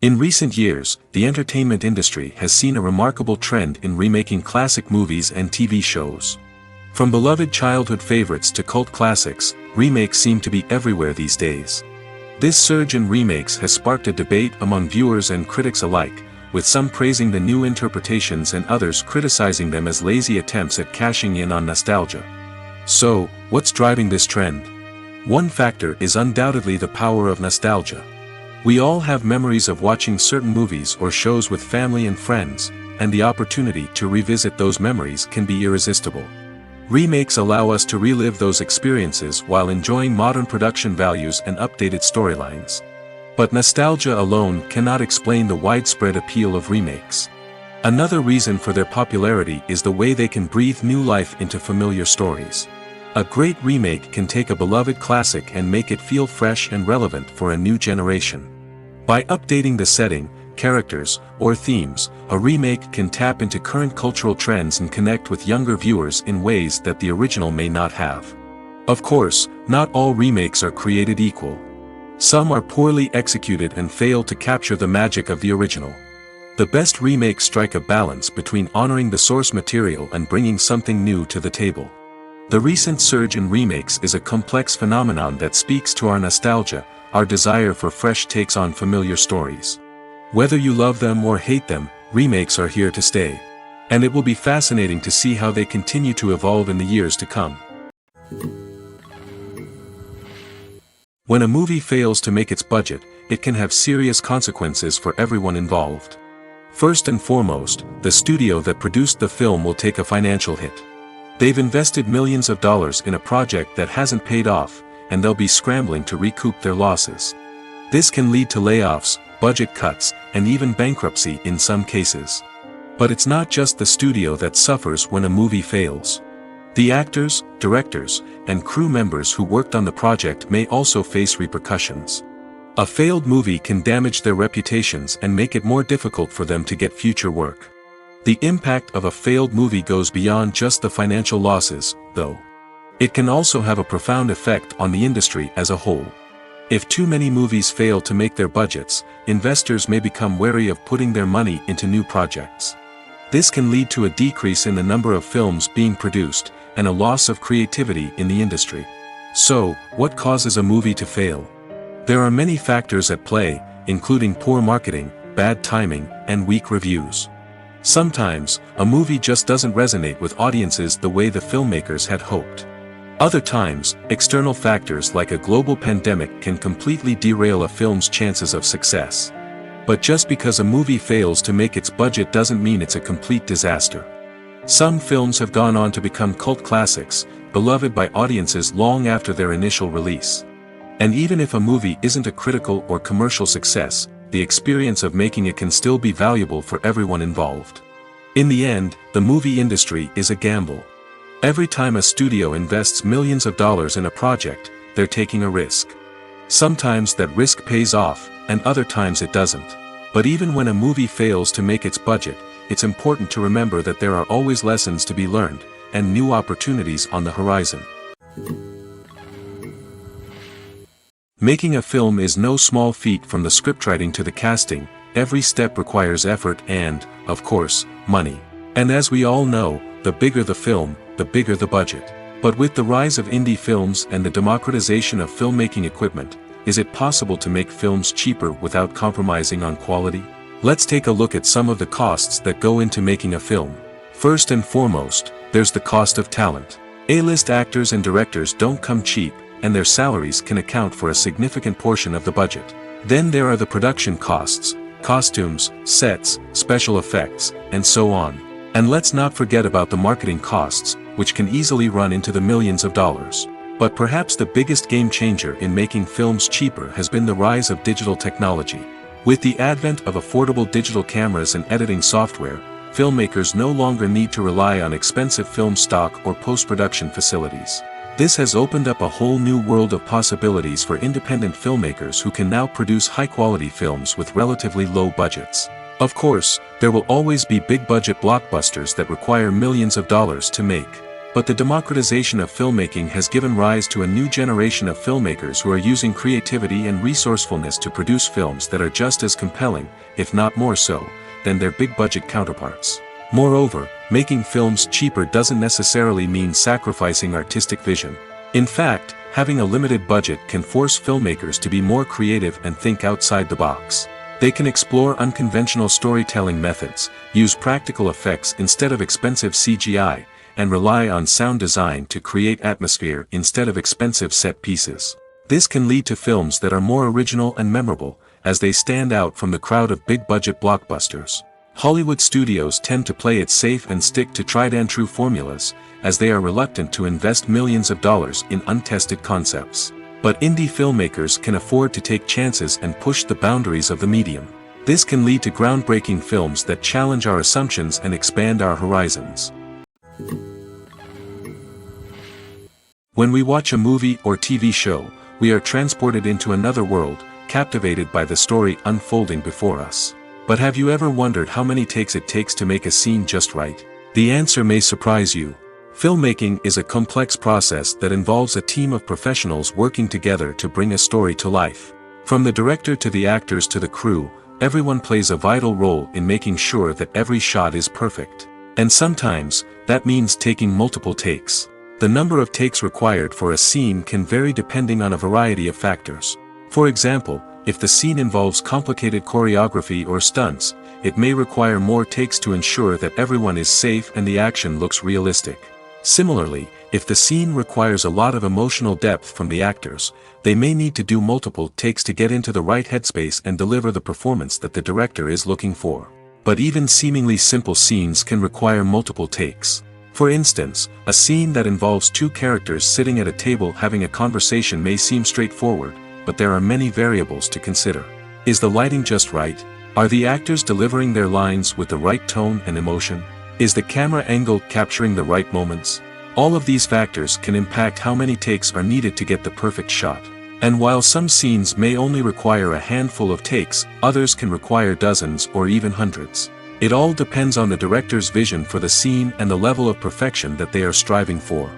In recent years, the entertainment industry has seen a remarkable trend in remaking classic movies and TV shows. From beloved childhood favorites to cult classics, remakes seem to be everywhere these days. This surge in remakes has sparked a debate among viewers and critics alike, with some praising the new interpretations and others criticizing them as lazy attempts at cashing in on nostalgia. So, what's driving this trend? One factor is undoubtedly the power of nostalgia. We all have memories of watching certain movies or shows with family and friends, and the opportunity to revisit those memories can be irresistible. Remakes allow us to relive those experiences while enjoying modern production values and updated storylines. But nostalgia alone cannot explain the widespread appeal of remakes. Another reason for their popularity is the way they can breathe new life into familiar stories. A great remake can take a beloved classic and make it feel fresh and relevant for a new generation. By updating the setting, characters, or themes, a remake can tap into current cultural trends and connect with younger viewers in ways that the original may not have. Of course, not all remakes are created equal. Some are poorly executed and fail to capture the magic of the original. The best remakes strike a balance between honoring the source material and bringing something new to the table. The recent surge in remakes is a complex phenomenon that speaks to our nostalgia, our desire for fresh takes on familiar stories. Whether you love them or hate them, remakes are here to stay. And it will be fascinating to see how they continue to evolve in the years to come. When a movie fails to make its budget, it can have serious consequences for everyone involved. First and foremost, the studio that produced the film will take a financial hit. They've invested millions of dollars in a project that hasn't paid off, and they'll be scrambling to recoup their losses. This can lead to layoffs, budget cuts, and even bankruptcy in some cases. But it's not just the studio that suffers when a movie fails. The actors, directors, and crew members who worked on the project may also face repercussions. A failed movie can damage their reputations and make it more difficult for them to get future work. The impact of a failed movie goes beyond just the financial losses, though. It can also have a profound effect on the industry as a whole. If too many movies fail to make their budgets, investors may become wary of putting their money into new projects. This can lead to a decrease in the number of films being produced, and a loss of creativity in the industry. So, what causes a movie to fail? There are many factors at play, including poor marketing, bad timing, and weak reviews. Sometimes, a movie just doesn't resonate with audiences the way the filmmakers had hoped. Other times, external factors like a global pandemic can completely derail a film's chances of success. But just because a movie fails to make its budget doesn't mean it's a complete disaster. Some films have gone on to become cult classics, beloved by audiences long after their initial release. And even if a movie isn't a critical or commercial success, the experience of making it can still be valuable for everyone involved. In the end, the movie industry is a gamble. Every time a studio invests millions of dollars in a project, they're taking a risk. Sometimes that risk pays off, and other times it doesn't. But even when a movie fails to make its budget, it's important to remember that there are always lessons to be learned, and new opportunities on the horizon. Making a film is no small feat. From the scriptwriting to the casting, every step requires effort and, of course, money. And as we all know, the bigger the film, the bigger the budget. But with the rise of indie films and the democratization of filmmaking equipment, is it possible to make films cheaper without compromising on quality? Let's take a look at some of the costs that go into making a film. First and foremost, there's the cost of talent. A-list actors and directors don't come cheap, and their salaries can account for a significant portion of the budget. Then there are the production costs, costumes, sets, special effects, and so on. And let's not forget about the marketing costs, which can easily run into the millions of dollars. But perhaps the biggest game changer in making films cheaper has been the rise of digital technology. With the advent of affordable digital cameras and editing software, filmmakers no longer need to rely on expensive film stock or post-production facilities. This has opened up a whole new world of possibilities for independent filmmakers who can now produce high-quality films with relatively low budgets. Of course, there will always be big-budget blockbusters that require millions of dollars to make. But the democratization of filmmaking has given rise to a new generation of filmmakers who are using creativity and resourcefulness to produce films that are just as compelling, if not more so, than their big-budget counterparts. Moreover, making films cheaper doesn't necessarily mean sacrificing artistic vision. In fact, having a limited budget can force filmmakers to be more creative and think outside the box. They can explore unconventional storytelling methods, use practical effects instead of expensive CGI, and rely on sound design to create atmosphere instead of expensive set pieces. This can lead to films that are more original and memorable, as they stand out from the crowd of big-budget blockbusters. Hollywood studios tend to play it safe and stick to tried-and-true formulas, as they are reluctant to invest millions of dollars in untested concepts. But indie filmmakers can afford to take chances and push the boundaries of the medium. This can lead to groundbreaking films that challenge our assumptions and expand our horizons. When we watch a movie or TV show, we are transported into another world, captivated by the story unfolding before us. But have you ever wondered how many takes it takes to make a scene just right? The answer may surprise you. Filmmaking is a complex process that involves a team of professionals working together to bring a story to life. From the director to the actors to the crew, everyone plays a vital role in making sure that every shot is perfect. And sometimes, that means taking multiple takes. The number of takes required for a scene can vary depending on a variety of factors. For example, if the scene involves complicated choreography or stunts, it may require more takes to ensure that everyone is safe and the action looks realistic. Similarly, if the scene requires a lot of emotional depth from the actors, they may need to do multiple takes to get into the right headspace and deliver the performance that the director is looking for. But even seemingly simple scenes can require multiple takes. For instance, a scene that involves two characters sitting at a table having a conversation may seem straightforward, but there are many variables to consider. Is the lighting just right? Are the actors delivering their lines with the right tone and emotion? Is the camera angle capturing the right moments? All of these factors can impact how many takes are needed to get the perfect shot. And while some scenes may only require a handful of takes, others can require dozens or even hundreds. It all depends on the director's vision for the scene and the level of perfection that they are striving for.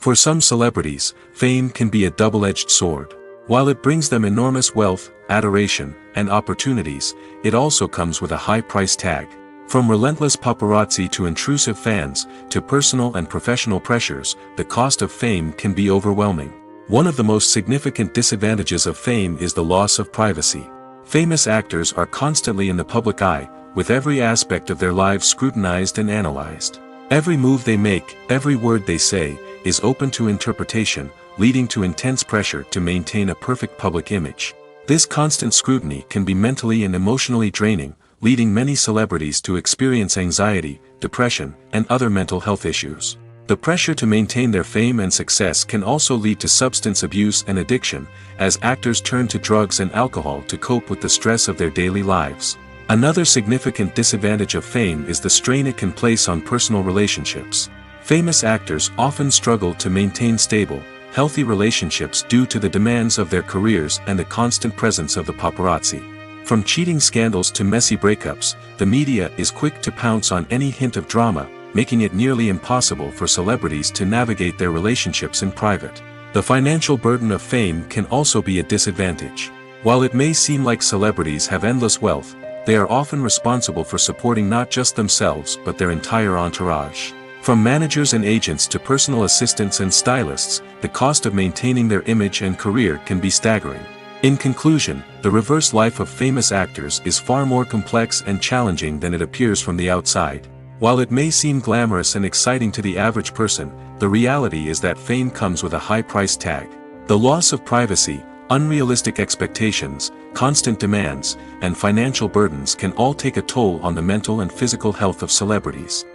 For some celebrities, fame can be a double-edged sword. While it brings them enormous wealth, adoration, and opportunities, it also comes with a high price tag. From relentless paparazzi to intrusive fans, to personal and professional pressures, the cost of fame can be overwhelming. One of the most significant disadvantages of fame is the loss of privacy. Famous actors are constantly in the public eye, with every aspect of their lives scrutinized and analyzed. Every move they make, every word they say, is open to interpretation, leading to intense pressure to maintain a perfect public image. This constant scrutiny can be mentally and emotionally draining, leading many celebrities to experience anxiety, depression, and other mental health issues. The pressure to maintain their fame and success can also lead to substance abuse and addiction, as actors turn to drugs and alcohol to cope with the stress of their daily lives. Another significant disadvantage of fame is the strain it can place on personal relationships. Famous actors often struggle to maintain stable, healthy relationships due to the demands of their careers and the constant presence of the paparazzi. From cheating scandals to messy breakups, the media is quick to pounce on any hint of drama, making it nearly impossible for celebrities to navigate their relationships in private. The financial burden of fame can also be a disadvantage. While it may seem like celebrities have endless wealth, they are often responsible for supporting not just themselves but their entire entourage. From managers and agents to personal assistants and stylists, the cost of maintaining their image and career can be staggering. In conclusion, the reverse life of famous actors is far more complex and challenging than it appears from the outside. While it may seem glamorous and exciting to the average person, the reality is that fame comes with a high price tag. The loss of privacy, unrealistic expectations, constant demands, and financial burdens can all take a toll on the mental and physical health of celebrities.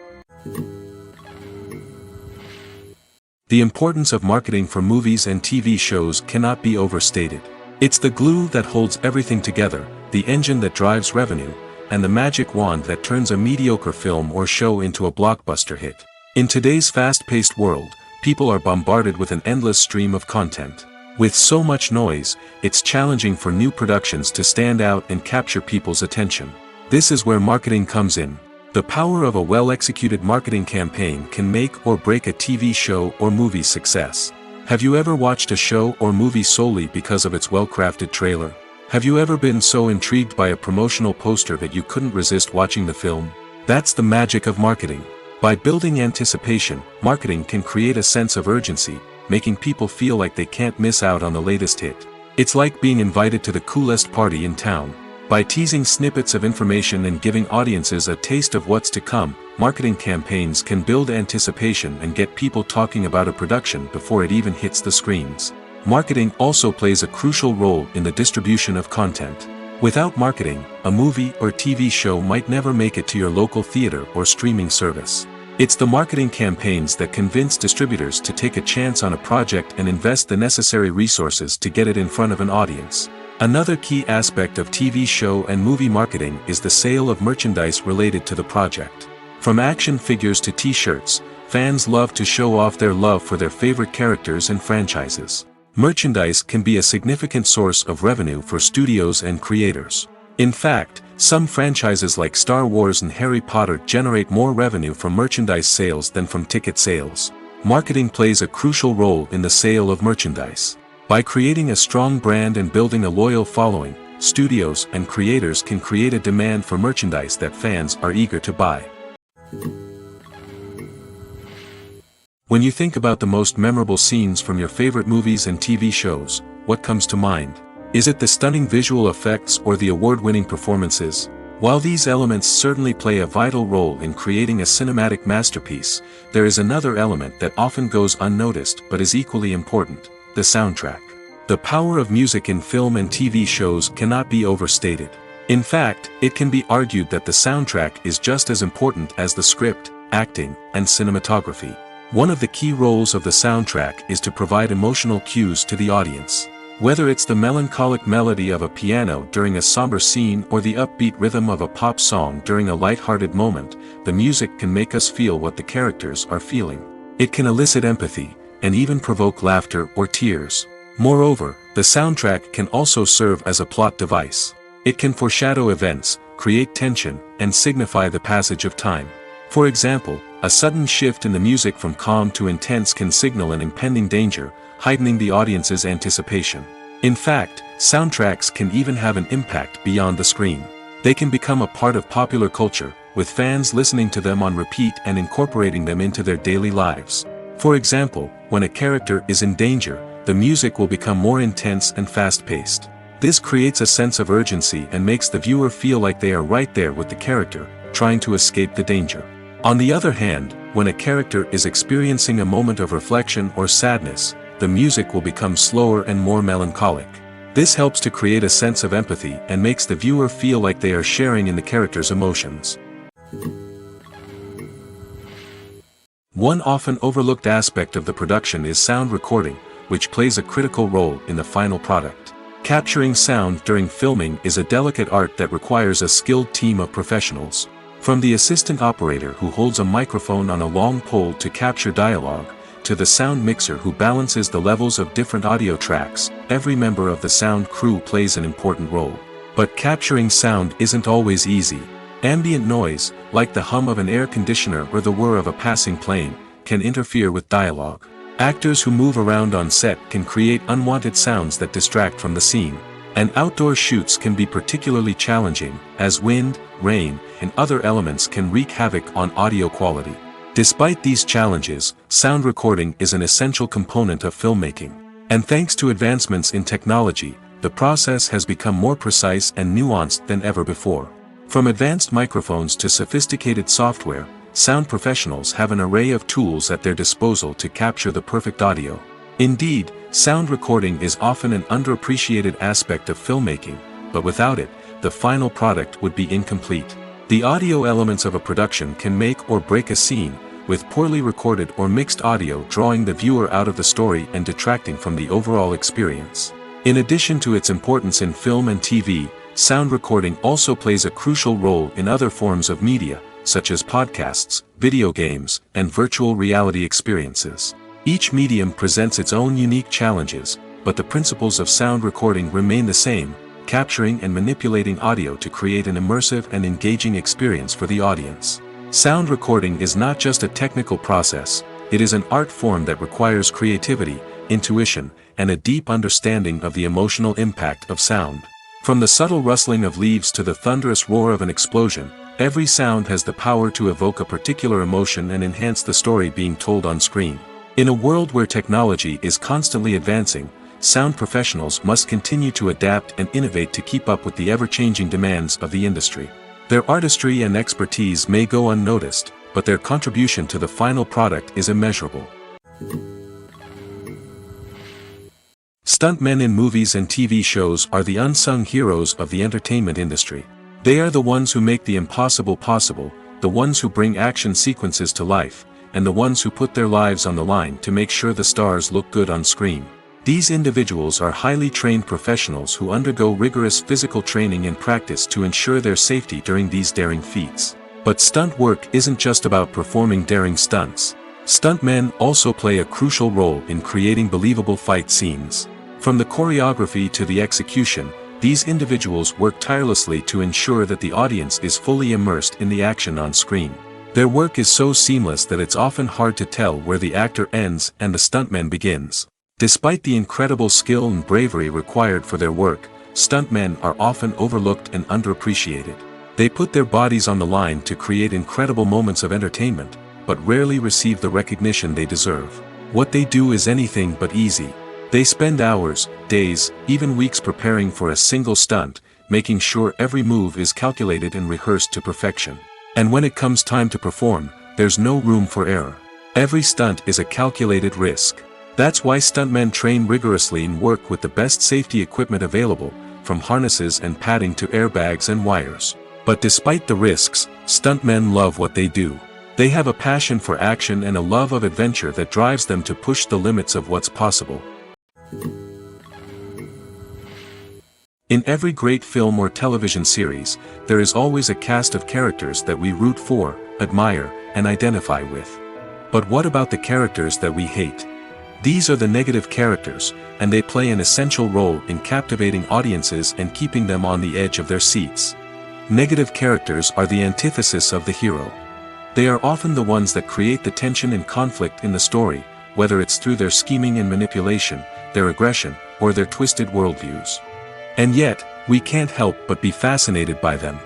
The importance of marketing for movies and TV shows cannot be overstated. It's the glue that holds everything together, the engine that drives revenue, and the magic wand that turns a mediocre film or show into a blockbuster hit. In today's fast-paced world, people are bombarded with an endless stream of content. With so much noise, it's challenging for new productions to stand out and capture people's attention. This is where marketing comes in. The power of a well-executed marketing campaign can make or break a TV show or movie's success. Have you ever watched a show or movie solely because of its well-crafted trailer? Have you ever been so intrigued by a promotional poster that you couldn't resist watching the film? That's the magic of marketing. By building anticipation, marketing can create a sense of urgency, making people feel like they can't miss out on the latest hit. It's like being invited to the coolest party in town. By teasing snippets of information and giving audiences a taste of what's to come, marketing campaigns can build anticipation and get people talking about a production before it even hits the screens. Marketing also plays a crucial role in the distribution of content. Without marketing, a movie or TV show might never make it to your local theater or streaming service. It's the marketing campaigns that convince distributors to take a chance on a project and invest the necessary resources to get it in front of an audience. Another key aspect of TV show and movie marketing is the sale of merchandise related to the project. From action figures to t-shirts, fans love to show off their love for their favorite characters and franchises. Merchandise can be a significant source of revenue for studios and creators. In fact, some franchises like Star Wars and Harry Potter generate more revenue from merchandise sales than from ticket sales. Marketing plays a crucial role in the sale of merchandise. By creating a strong brand and building a loyal following, studios and creators can create a demand for merchandise that fans are eager to buy. When you think about the most memorable scenes from your favorite movies and TV shows, what comes to mind? Is it the stunning visual effects or the award-winning performances? While these elements certainly play a vital role in creating a cinematic masterpiece, there is another element that often goes unnoticed but is equally important: the soundtrack. The power of music in film and TV shows cannot be overstated. In fact, it can be argued that the soundtrack is just as important as the script, acting, and cinematography. One of the key roles of the soundtrack is to provide emotional cues to the audience. Whether it's the melancholic melody of a piano during a somber scene or the upbeat rhythm of a pop song during a light-hearted moment, the music can make us feel what the characters are feeling. It can elicit empathy, and even provoke laughter or tears. Moreover, the soundtrack can also serve as a plot device. It can foreshadow events, create tension, and signify the passage of time. For example, a sudden shift in the music from calm to intense can signal an impending danger, heightening the audience's anticipation. In fact, soundtracks can even have an impact beyond the screen. They can become a part of popular culture, with fans listening to them on repeat and incorporating them into their daily lives. For example, when a character is in danger, the music will become more intense and fast-paced. This creates a sense of urgency and makes the viewer feel like they are right there with the character, trying to escape the danger. On the other hand, when a character is experiencing a moment of reflection or sadness, the music will become slower and more melancholic. This helps to create a sense of empathy and makes the viewer feel like they are sharing in the character's emotions. One often overlooked aspect of the production is sound recording, which plays a critical role in the final product. Capturing sound during filming is a delicate art that requires a skilled team of professionals. From the assistant operator who holds a microphone on a long pole to capture dialogue, to the sound mixer who balances the levels of different audio tracks, every member of the sound crew plays an important role. But capturing sound isn't always easy. Ambient noise, like the hum of an air conditioner or the whir of a passing plane, can interfere with dialogue. Actors who move around on set can create unwanted sounds that distract from the scene. And outdoor shoots can be particularly challenging, as wind, rain, and other elements can wreak havoc on audio quality. Despite these challenges, sound recording is an essential component of filmmaking. And thanks to advancements in technology, the process has become more precise and nuanced than ever before. From advanced microphones to sophisticated software, sound professionals have an array of tools at their disposal to capture the perfect audio. Indeed, sound recording is often an underappreciated aspect of filmmaking, but without it, the final product would be incomplete. The audio elements of a production can make or break a scene, with poorly recorded or mixed audio drawing the viewer out of the story and detracting from the overall experience. In addition to its importance in film and TV, sound recording also plays a crucial role in other forms of media, such as podcasts, video games, and virtual reality experiences. Each medium presents its own unique challenges, but the principles of sound recording remain the same, capturing and manipulating audio to create an immersive and engaging experience for the audience. Sound recording is not just a technical process, it is an art form that requires creativity, intuition, and a deep understanding of the emotional impact of sound. From the subtle rustling of leaves to the thunderous roar of an explosion, every sound has the power to evoke a particular emotion and enhance the story being told on screen. In a world where technology is constantly advancing, sound professionals must continue to adapt and innovate to keep up with the ever-changing demands of the industry. Their artistry and expertise may go unnoticed, but their contribution to the final product is immeasurable. Stuntmen in movies and TV shows are the unsung heroes of the entertainment industry. They are the ones who make the impossible possible, the ones who bring action sequences to life, and the ones who put their lives on the line to make sure the stars look good on screen. These individuals are highly trained professionals who undergo rigorous physical training and practice to ensure their safety during these daring feats. But stunt work isn't just about performing daring stunts. Stuntmen also play a crucial role in creating believable fight scenes. From the choreography to the execution, these individuals work tirelessly to ensure that the audience is fully immersed in the action on screen. Their work is so seamless that it's often hard to tell where the actor ends and the stuntman begins. Despite the incredible skill and bravery required for their work, stuntmen are often overlooked and underappreciated. They put their bodies on the line to create incredible moments of entertainment, but rarely receive the recognition they deserve. What they do is anything but easy. They spend hours, days, even weeks preparing for a single stunt, making sure every move is calculated and rehearsed to perfection. And when it comes time to perform, there's no room for error. Every stunt is a calculated risk. That's why stuntmen train rigorously and work with the best safety equipment available, from harnesses and padding to airbags and wires. But despite the risks, stuntmen love what they do. They have a passion for action and a love of adventure that drives them to push the limits of what's possible. In every great film or television series, there is always a cast of characters that we root for, admire, and identify with. But what about the characters that we hate? These are the negative characters, and they play an essential role in captivating audiences and keeping them on the edge of their seats. Negative characters are the antithesis of the hero. They are often the ones that create the tension and conflict in the story, whether it's through their scheming and manipulation, their aggression, or their twisted worldviews. And yet, we can't help but be fascinated by them.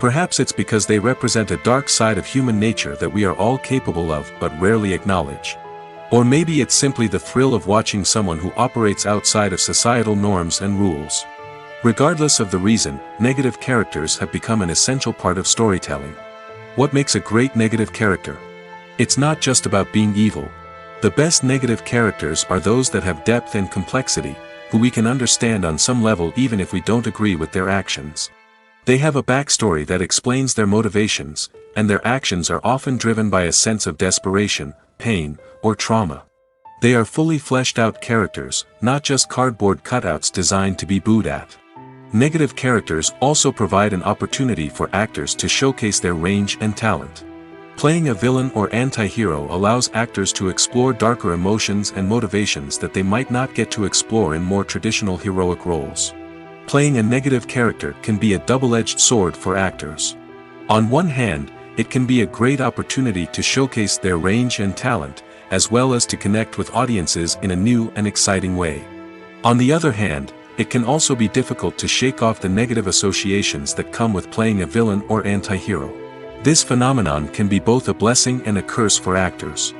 Perhaps it's because they represent a dark side of human nature that we are all capable of but rarely acknowledge. Or maybe it's simply the thrill of watching someone who operates outside of societal norms and rules. Regardless of the reason, negative characters have become an essential part of storytelling. What makes a great negative character? It's not just about being evil. The best negative characters are those that have depth and complexity, who we can understand on some level even if we don't agree with their actions. They have a backstory that explains their motivations, and their actions are often driven by a sense of desperation, pain, or trauma. They are fully fleshed out characters, not just cardboard cutouts designed to be booed at. Negative characters also provide an opportunity for actors to showcase their range and talent. Playing a villain or anti-hero allows actors to explore darker emotions and motivations that they might not get to explore in more traditional heroic roles. Playing a negative character can be a double-edged sword for actors. On one hand, it can be a great opportunity to showcase their range and talent, as well as to connect with audiences in a new and exciting way. On the other hand, it can also be difficult to shake off the negative associations that come with playing a villain or anti-hero. This phenomenon can be both a blessing and a curse for actors.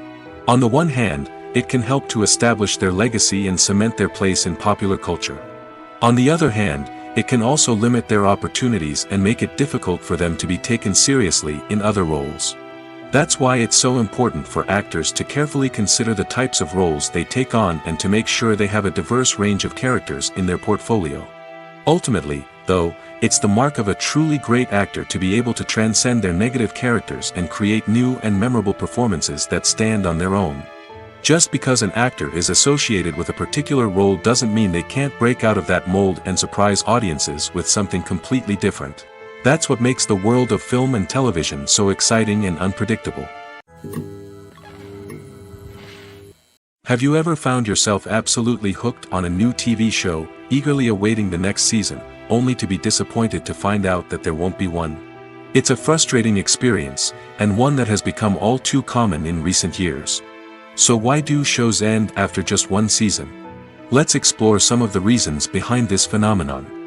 On the one hand, it can help to establish their legacy and cement their place in popular culture. On the other hand, it can also limit their opportunities and make it difficult for them to be taken seriously in other roles. That's why it's so important for actors to carefully consider the types of roles they take on and to make sure they have a diverse range of characters in their portfolio. Ultimately, though, it's the mark of a truly great actor to be able to transcend their negative characters and create new and memorable performances that stand on their own. Just because an actor is associated with a particular role doesn't mean they can't break out of that mold and surprise audiences with something completely different. That's what makes the world of film and television so exciting and unpredictable. Have you ever found yourself absolutely hooked on a new TV show, eagerly awaiting the next season, only to be disappointed to find out that there won't be one? It's a frustrating experience, and one that has become all too common in recent years. So why do shows end after just one season? Let's explore some of the reasons behind this phenomenon.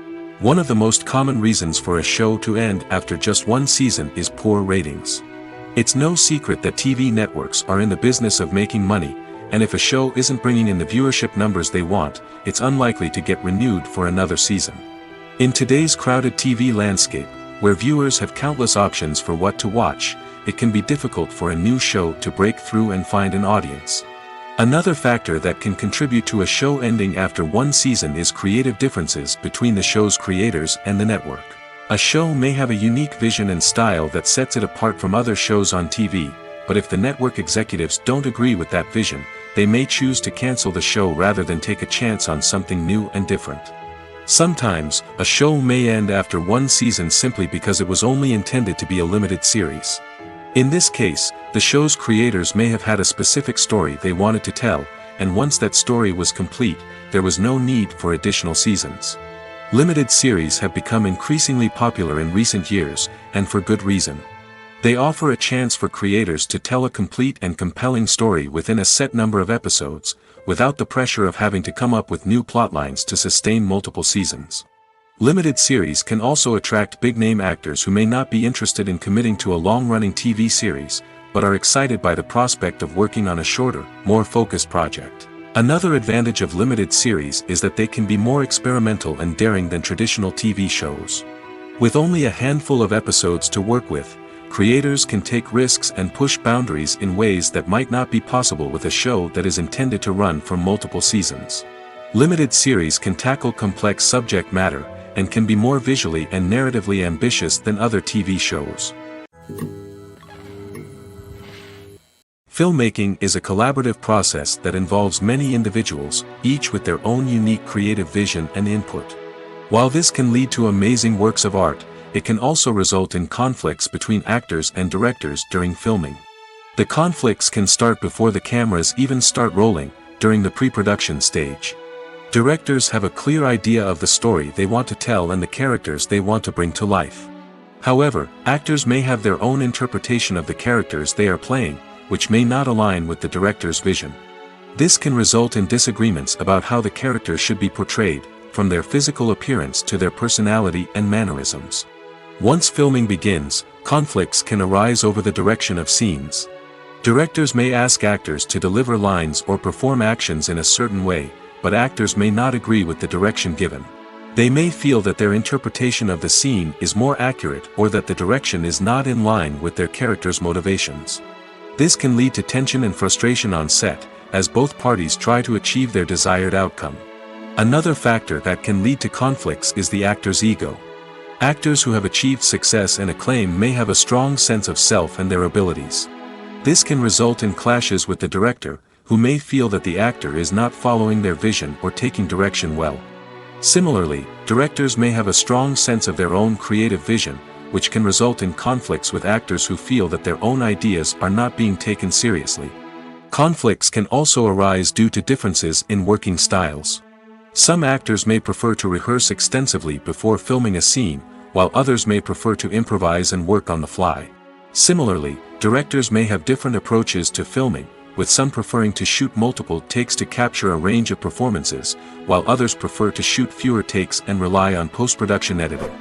One of the most common reasons for a show to end after just one season is poor ratings. It's no secret that TV networks are in the business of making money, and if a show isn't bringing in the viewership numbers they want, it's unlikely to get renewed for another season. In today's crowded TV landscape, where viewers have countless options for what to watch, it can be difficult for a new show to break through and find an audience. Another factor that can contribute to a show ending after one season is creative differences between the show's creators and the network. A show may have a unique vision and style that sets it apart from other shows on TV, but if the network executives don't agree with that vision, they may choose to cancel the show rather than take a chance on something new and different. Sometimes, a show may end after one season simply because it was only intended to be a limited series. In this case, the show's creators may have had a specific story they wanted to tell, and once that story was complete, there was no need for additional seasons. Limited series have become increasingly popular in recent years, and for good reason. They offer a chance for creators to tell a complete and compelling story within a set number of episodes, without the pressure of having to come up with new plotlines to sustain multiple seasons. Limited series can also attract big-name actors who may not be interested in committing to a long-running TV series, but are excited by the prospect of working on a shorter, more focused project. Another advantage of limited series is that they can be more experimental and daring than traditional TV shows. With only a handful of episodes to work with, creators can take risks and push boundaries in ways that might not be possible with a show that is intended to run for multiple seasons. Limited series can tackle complex subject matter, and can be more visually and narratively ambitious than other TV shows. Filmmaking is a collaborative process that involves many individuals, each with their own unique creative vision and input. While this can lead to amazing works of art, it can also result in conflicts between actors and directors during filming. The conflicts can start before the cameras even start rolling, during the pre-production stage. Directors have a clear idea of the story they want to tell and the characters they want to bring to life. However, actors may have their own interpretation of the characters they are playing, which may not align with the director's vision. This can result in disagreements about how the characters should be portrayed, from their physical appearance to their personality and mannerisms. Once filming begins, conflicts can arise over the direction of scenes. Directors may ask actors to deliver lines or perform actions in a certain way, but actors may not agree with the direction given. They may feel that their interpretation of the scene is more accurate or that the direction is not in line with their character's motivations. This can lead to tension and frustration on set, as both parties try to achieve their desired outcome. Another factor that can lead to conflicts is the actor's ego. Actors who have achieved success and acclaim may have a strong sense of self and their abilities. This can result in clashes with the director, who may feel that the actor is not following their vision or taking direction well. Similarly, directors may have a strong sense of their own creative vision, which can result in conflicts with actors who feel that their own ideas are not being taken seriously. Conflicts can also arise due to differences in working styles. Some actors may prefer to rehearse extensively before filming a scene, while others may prefer to improvise and work on the fly. Similarly, directors may have different approaches to filming, with some preferring to shoot multiple takes to capture a range of performances, while others prefer to shoot fewer takes and rely on post-production editing.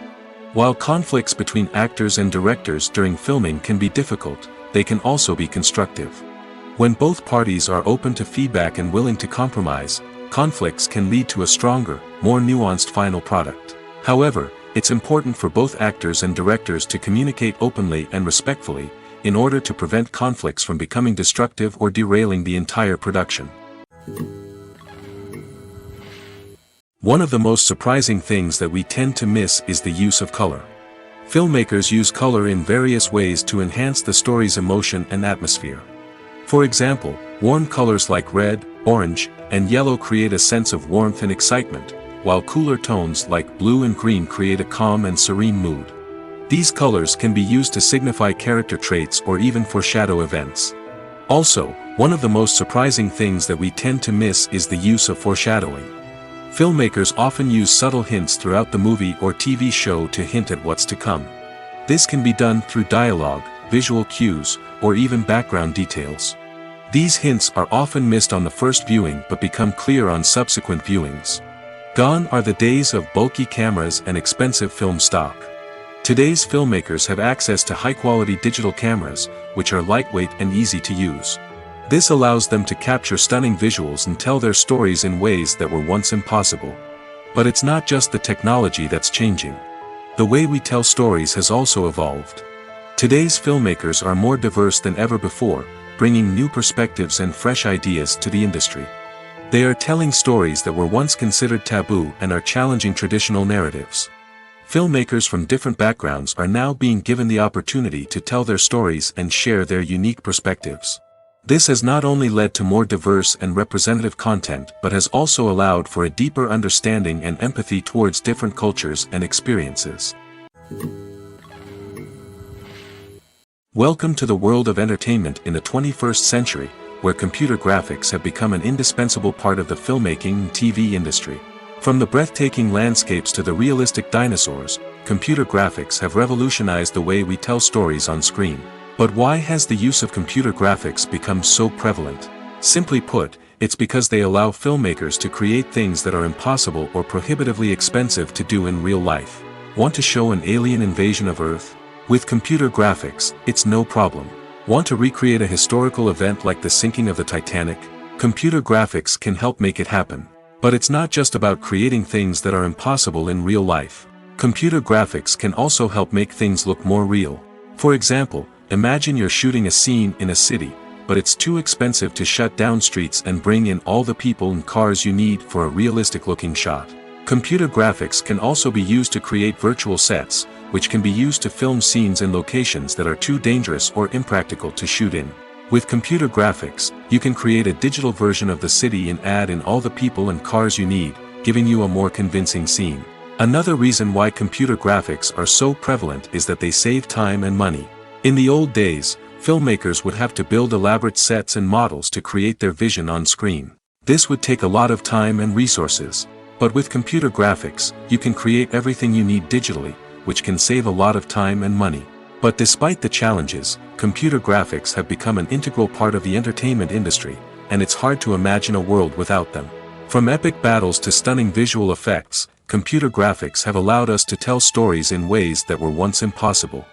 While conflicts between actors and directors during filming can be difficult, they can also be constructive. When both parties are open to feedback and willing to compromise, conflicts can lead to a stronger, more nuanced final product. However, it's important for both actors and directors to communicate openly and respectfully, in order to prevent conflicts from becoming destructive or derailing the entire production. One of the most surprising things that we tend to miss is the use of color. Filmmakers use color in various ways to enhance the story's emotion and atmosphere. For example, warm colors like red, orange, and yellow create a sense of warmth and excitement, while cooler tones like blue and green create a calm and serene mood. These colors can be used to signify character traits or even foreshadow events. Also, one of the most surprising things that we tend to miss is the use of foreshadowing. Filmmakers often use subtle hints throughout the movie or TV show to hint at what's to come. This can be done through dialogue, visual cues, or even background details. These hints are often missed on the first viewing but become clear on subsequent viewings. Gone are the days of bulky cameras and expensive film stock. Today's filmmakers have access to high-quality digital cameras, which are lightweight and easy to use. This allows them to capture stunning visuals and tell their stories in ways that were once impossible. But it's not just the technology that's changing. The way we tell stories has also evolved. Today's filmmakers are more diverse than ever before, bringing new perspectives and fresh ideas to the industry. They are telling stories that were once considered taboo and are challenging traditional narratives. Filmmakers from different backgrounds are now being given the opportunity to tell their stories and share their unique perspectives. This has not only led to more diverse and representative content but has also allowed for a deeper understanding and empathy towards different cultures and experiences. Welcome to the world of entertainment in the 21st century, where computer graphics have become an indispensable part of the filmmaking and TV industry. From the breathtaking landscapes to the realistic dinosaurs, computer graphics have revolutionized the way we tell stories on screen. But why has the use of computer graphics become so prevalent? Simply put, it's because they allow filmmakers to create things that are impossible or prohibitively expensive to do in real life. Want to show an alien invasion of Earth? With computer graphics, it's no problem. Want to recreate a historical event like the sinking of the Titanic? Computer graphics can help make it happen. But it's not just about creating things that are impossible in real life. Computer graphics can also help make things look more real. For example, imagine you're shooting a scene in a city, but it's too expensive to shut down streets and bring in all the people and cars you need for a realistic-looking shot. Computer graphics can also be used to create virtual sets, which can be used to film scenes in locations that are too dangerous or impractical to shoot in. With computer graphics, you can create a digital version of the city and add in all the people and cars you need, giving you a more convincing scene. Another reason why computer graphics are so prevalent is that they save time and money. In the old days, filmmakers would have to build elaborate sets and models to create their vision on screen. This would take a lot of time and resources. But with computer graphics, you can create everything you need digitally, which can save a lot of time and money. But despite the challenges, computer graphics have become an integral part of the entertainment industry, and it's hard to imagine a world without them. From epic battles to stunning visual effects, computer graphics have allowed us to tell stories in ways that were once impossible.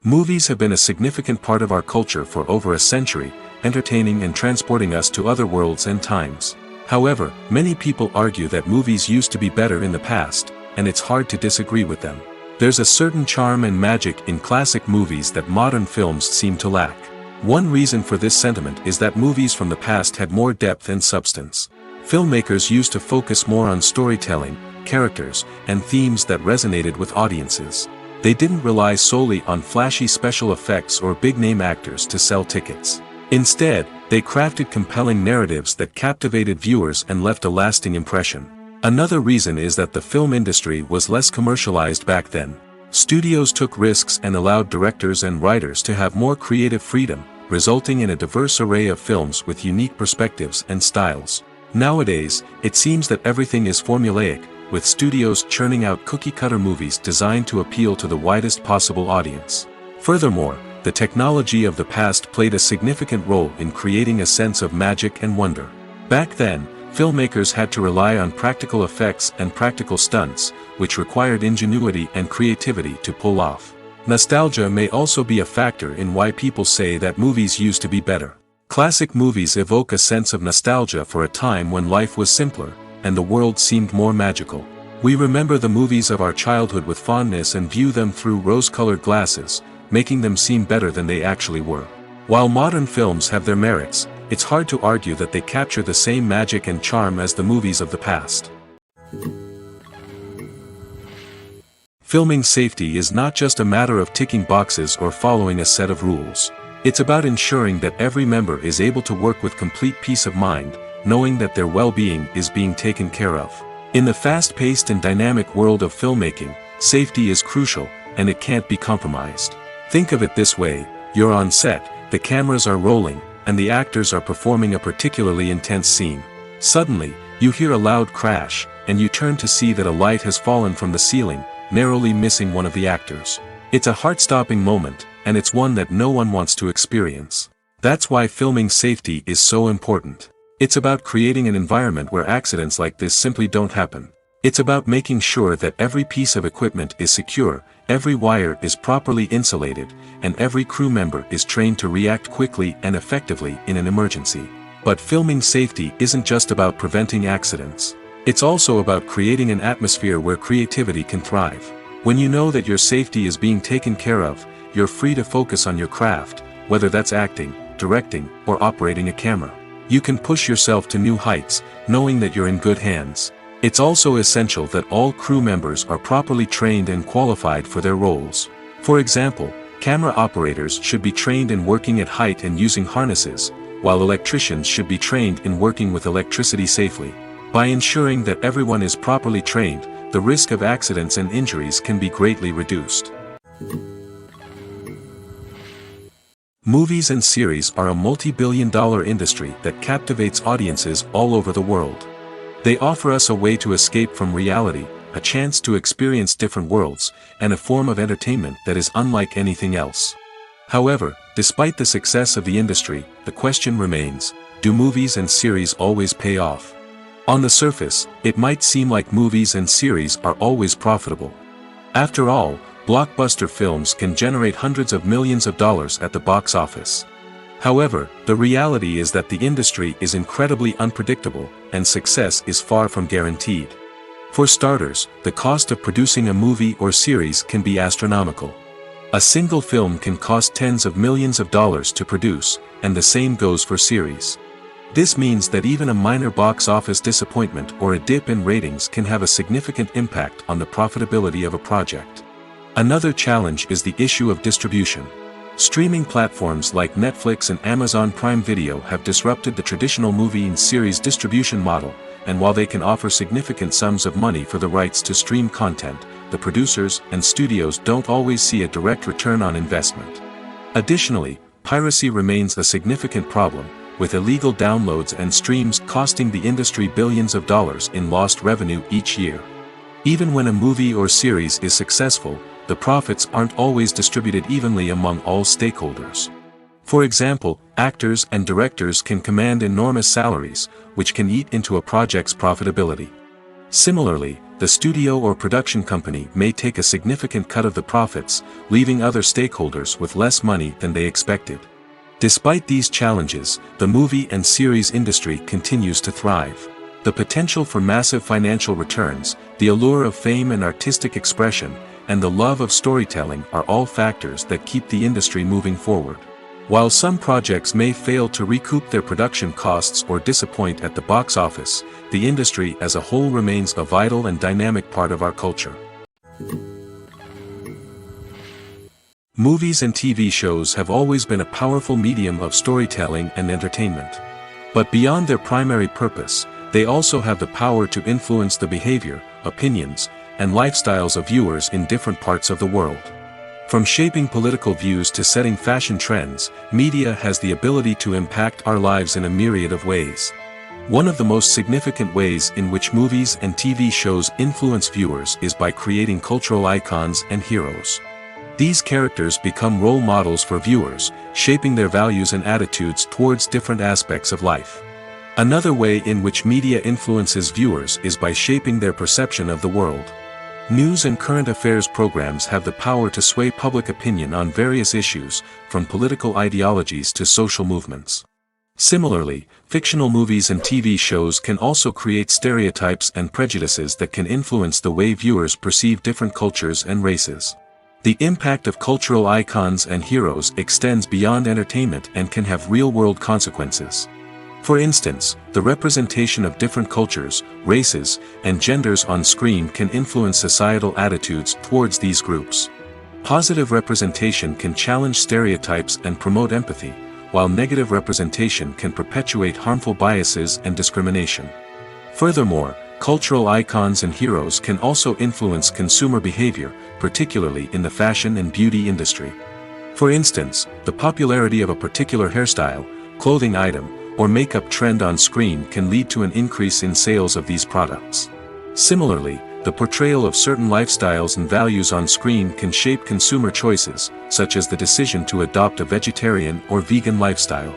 Movies have been a significant part of our culture for over a century, entertaining and transporting us to other worlds and times. However, many people argue that movies used to be better in the past, and it's hard to disagree with them. There's a certain charm and magic in classic movies that modern films seem to lack. One reason for this sentiment is that movies from the past had more depth and substance. Filmmakers used to focus more on storytelling, characters, and themes that resonated with audiences. They didn't rely solely on flashy special effects or big-name actors to sell tickets. Instead, they crafted compelling narratives that captivated viewers and left a lasting impression. Another reason is that the film industry was less commercialized back then. Studios took risks and allowed directors and writers to have more creative freedom, resulting in a diverse array of films with unique perspectives and styles. Nowadays, it seems that everything is formulaic, with studios churning out cookie-cutter movies designed to appeal to the widest possible audience. Furthermore, the technology of the past played a significant role in creating a sense of magic and wonder. Back then, filmmakers had to rely on practical effects and practical stunts, which required ingenuity and creativity to pull off. Nostalgia may also be a factor in why people say that movies used to be better. Classic movies evoke a sense of nostalgia for a time when life was simpler, and the world seemed more magical. We remember the movies of our childhood with fondness and view them through rose-colored glasses, making them seem better than they actually were. While modern films have their merits, it's hard to argue that they capture the same magic and charm as the movies of the past. Filming safety is not just a matter of ticking boxes or following a set of rules. It's about ensuring that every member is able to work with complete peace of mind, knowing that their well-being is being taken care of. In the fast-paced and dynamic world of filmmaking, safety is crucial, and it can't be compromised. Think of it this way: you're on set, the cameras are rolling, and the actors are performing a particularly intense scene. Suddenly, you hear a loud crash, and you turn to see that a light has fallen from the ceiling, narrowly missing one of the actors. It's a heart-stopping moment, and it's one that no one wants to experience. That's why filming safety is so important. It's about creating an environment where accidents like this simply don't happen. It's about making sure that every piece of equipment is secure, every wire is properly insulated, and every crew member is trained to react quickly and effectively in an emergency. But filming safety isn't just about preventing accidents. It's also about creating an atmosphere where creativity can thrive. When you know that your safety is being taken care of, you're free to focus on your craft, whether that's acting, directing, or operating a camera. You can push yourself to new heights, knowing that you're in good hands. It's also essential that all crew members are properly trained and qualified for their roles. For example, camera operators should be trained in working at height and using harnesses, while electricians should be trained in working with electricity safely. By ensuring that everyone is properly trained, the risk of accidents and injuries can be greatly reduced. Movies and series are a multi-billion-dollar industry that captivates audiences all over the world. They offer us a way to escape from reality, a chance to experience different worlds, and a form of entertainment that is unlike anything else. However, despite the success of the industry, the question remains: do movies and series always pay off? On the surface, it might seem like movies and series are always profitable. After all, blockbuster films can generate hundreds of millions of dollars at the box office. However, the reality is that the industry is incredibly unpredictable, and success is far from guaranteed. For starters, the cost of producing a movie or series can be astronomical. A single film can cost tens of millions of dollars to produce, and the same goes for series. This means that even a minor box office disappointment or a dip in ratings can have a significant impact on the profitability of a project. Another challenge is the issue of distribution. Streaming platforms like Netflix and Amazon Prime Video have disrupted the traditional movie and series distribution model, and while they can offer significant sums of money for the rights to stream content, the producers and studios don't always see a direct return on investment. Additionally, piracy remains a significant problem, with illegal downloads and streams costing the industry billions of dollars in lost revenue each year. Even when a movie or series is successful, the profits aren't always distributed evenly among all stakeholders. For example, actors and directors can command enormous salaries, which can eat into a project's profitability. Similarly, the studio or production company may take a significant cut of the profits, leaving other stakeholders with less money than they expected. Despite these challenges, the movie and series industry continues to thrive. The potential for massive financial returns, the allure of fame and artistic expression, and the love of storytelling are all factors that keep the industry moving forward. While some projects may fail to recoup their production costs or disappoint at the box office, the industry as a whole remains a vital and dynamic part of our culture. Movies and TV shows have always been a powerful medium of storytelling and entertainment. But beyond their primary purpose, they also have the power to influence the behavior, opinions, and lifestyles of viewers in different parts of the world. From shaping political views to setting fashion trends, media has the ability to impact our lives in a myriad of ways. One of the most significant ways in which movies and TV shows influence viewers is by creating cultural icons and heroes. These characters become role models for viewers, shaping their values and attitudes towards different aspects of life. Another way in which media influences viewers is by shaping their perception of the world. News and current affairs programs have the power to sway public opinion on various issues, from political ideologies to social movements. Similarly, fictional movies and TV shows can also create stereotypes and prejudices that can influence the way viewers perceive different cultures and races. The impact of cultural icons and heroes extends beyond entertainment and can have real-world consequences. For instance, the representation of different cultures, races, and genders on screen can influence societal attitudes towards these groups. Positive representation can challenge stereotypes and promote empathy, while negative representation can perpetuate harmful biases and discrimination. Furthermore, Cultural icons and heroes can also influence consumer behavior, particularly in the fashion and beauty industry. For instance, the popularity of a particular hairstyle, clothing item, or makeup trend on screen can lead to an increase in sales of these products. Similarly, the portrayal of certain lifestyles and values on screen can shape consumer choices, such as the decision to adopt a vegetarian or vegan lifestyle.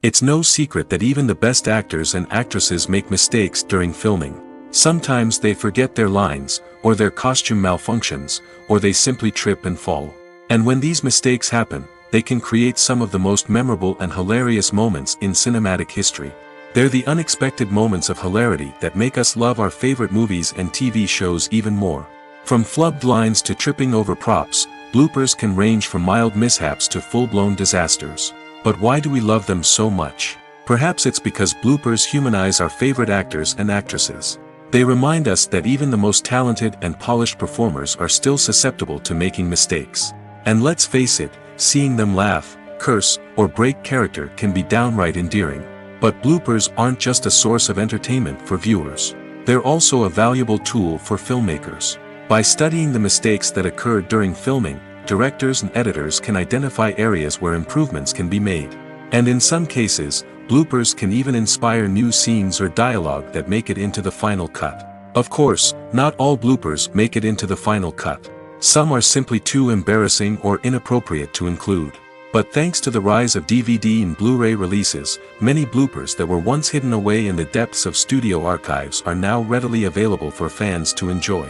It's no secret that even the best actors and actresses make mistakes during filming. Sometimes they forget their lines, or their costume malfunctions, or they simply trip and fall. And when these mistakes happen, they can create some of the most memorable and hilarious moments in cinematic history. They're the unexpected moments of hilarity that make us love our favorite movies and TV shows even more. From flubbed lines to tripping over props, bloopers can range from mild mishaps to full-blown disasters. But why do we love them so much? Perhaps it's because bloopers humanize our favorite actors and actresses. They remind us that even the most talented and polished performers are still susceptible to making mistakes. And let's face it, seeing them laugh, curse, or break character can be downright endearing. But bloopers aren't just a source of entertainment for viewers. They're also a valuable tool for filmmakers. By studying the mistakes that occurred during filming, directors and editors can identify areas where improvements can be made. And in some cases, bloopers can even inspire new scenes or dialogue that make it into the final cut. Of course, not all bloopers make it into the final cut. Some are simply too embarrassing or inappropriate to include. But thanks to the rise of DVD and Blu-ray releases, many bloopers that were once hidden away in the depths of studio archives are now readily available for fans to enjoy.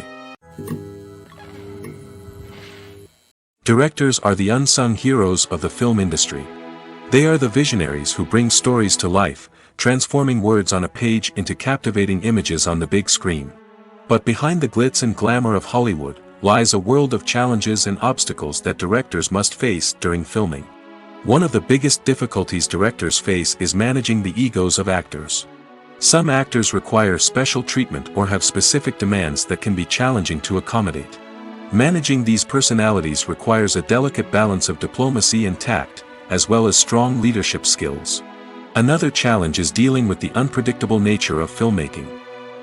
Directors are the unsung heroes of the film industry. They are the visionaries who bring stories to life, transforming words on a page into captivating images on the big screen. But behind the glitz and glamour of Hollywood, lies a world of challenges and obstacles that directors must face during filming. One of the biggest difficulties directors face is managing the egos of actors. Some actors require special treatment or have specific demands that can be challenging to accommodate. Managing these personalities requires a delicate balance of diplomacy and tact, as well as strong leadership skills. Another challenge is dealing with the unpredictable nature of filmmaking.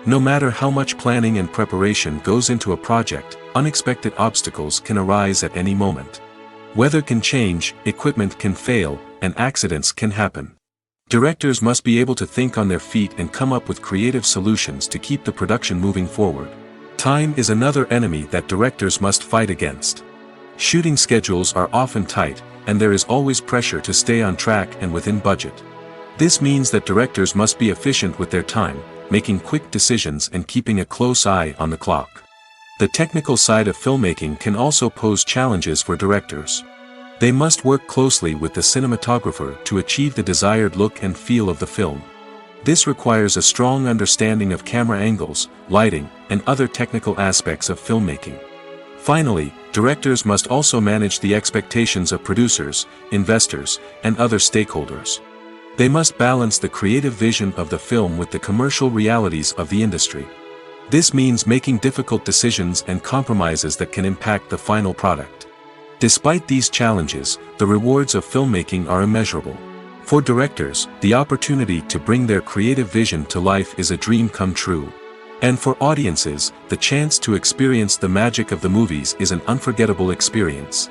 No matter how much planning and preparation goes into a project, unexpected obstacles can arise at any moment. Weather can change, equipment can fail, and accidents can happen. Directors must be able to think on their feet and come up with creative solutions to keep the production moving forward. Time is another enemy that directors must fight against. Shooting schedules are often tight, and there is always pressure to stay on track and within budget. This means that directors must be efficient with their time, making quick decisions and keeping a close eye on the clock. The technical side of filmmaking can also pose challenges for directors. They must work closely with the cinematographer to achieve the desired look and feel of the film. This requires a strong understanding of camera angles, lighting, and other technical aspects of filmmaking. Finally, directors must also manage the expectations of producers, investors, and other stakeholders. They must balance the creative vision of the film with the commercial realities of the industry. This means making difficult decisions and compromises that can impact the final product. Despite these challenges, the rewards of filmmaking are immeasurable. For directors, the opportunity to bring their creative vision to life is a dream come true. And for audiences, the chance to experience the magic of the movies is an unforgettable experience.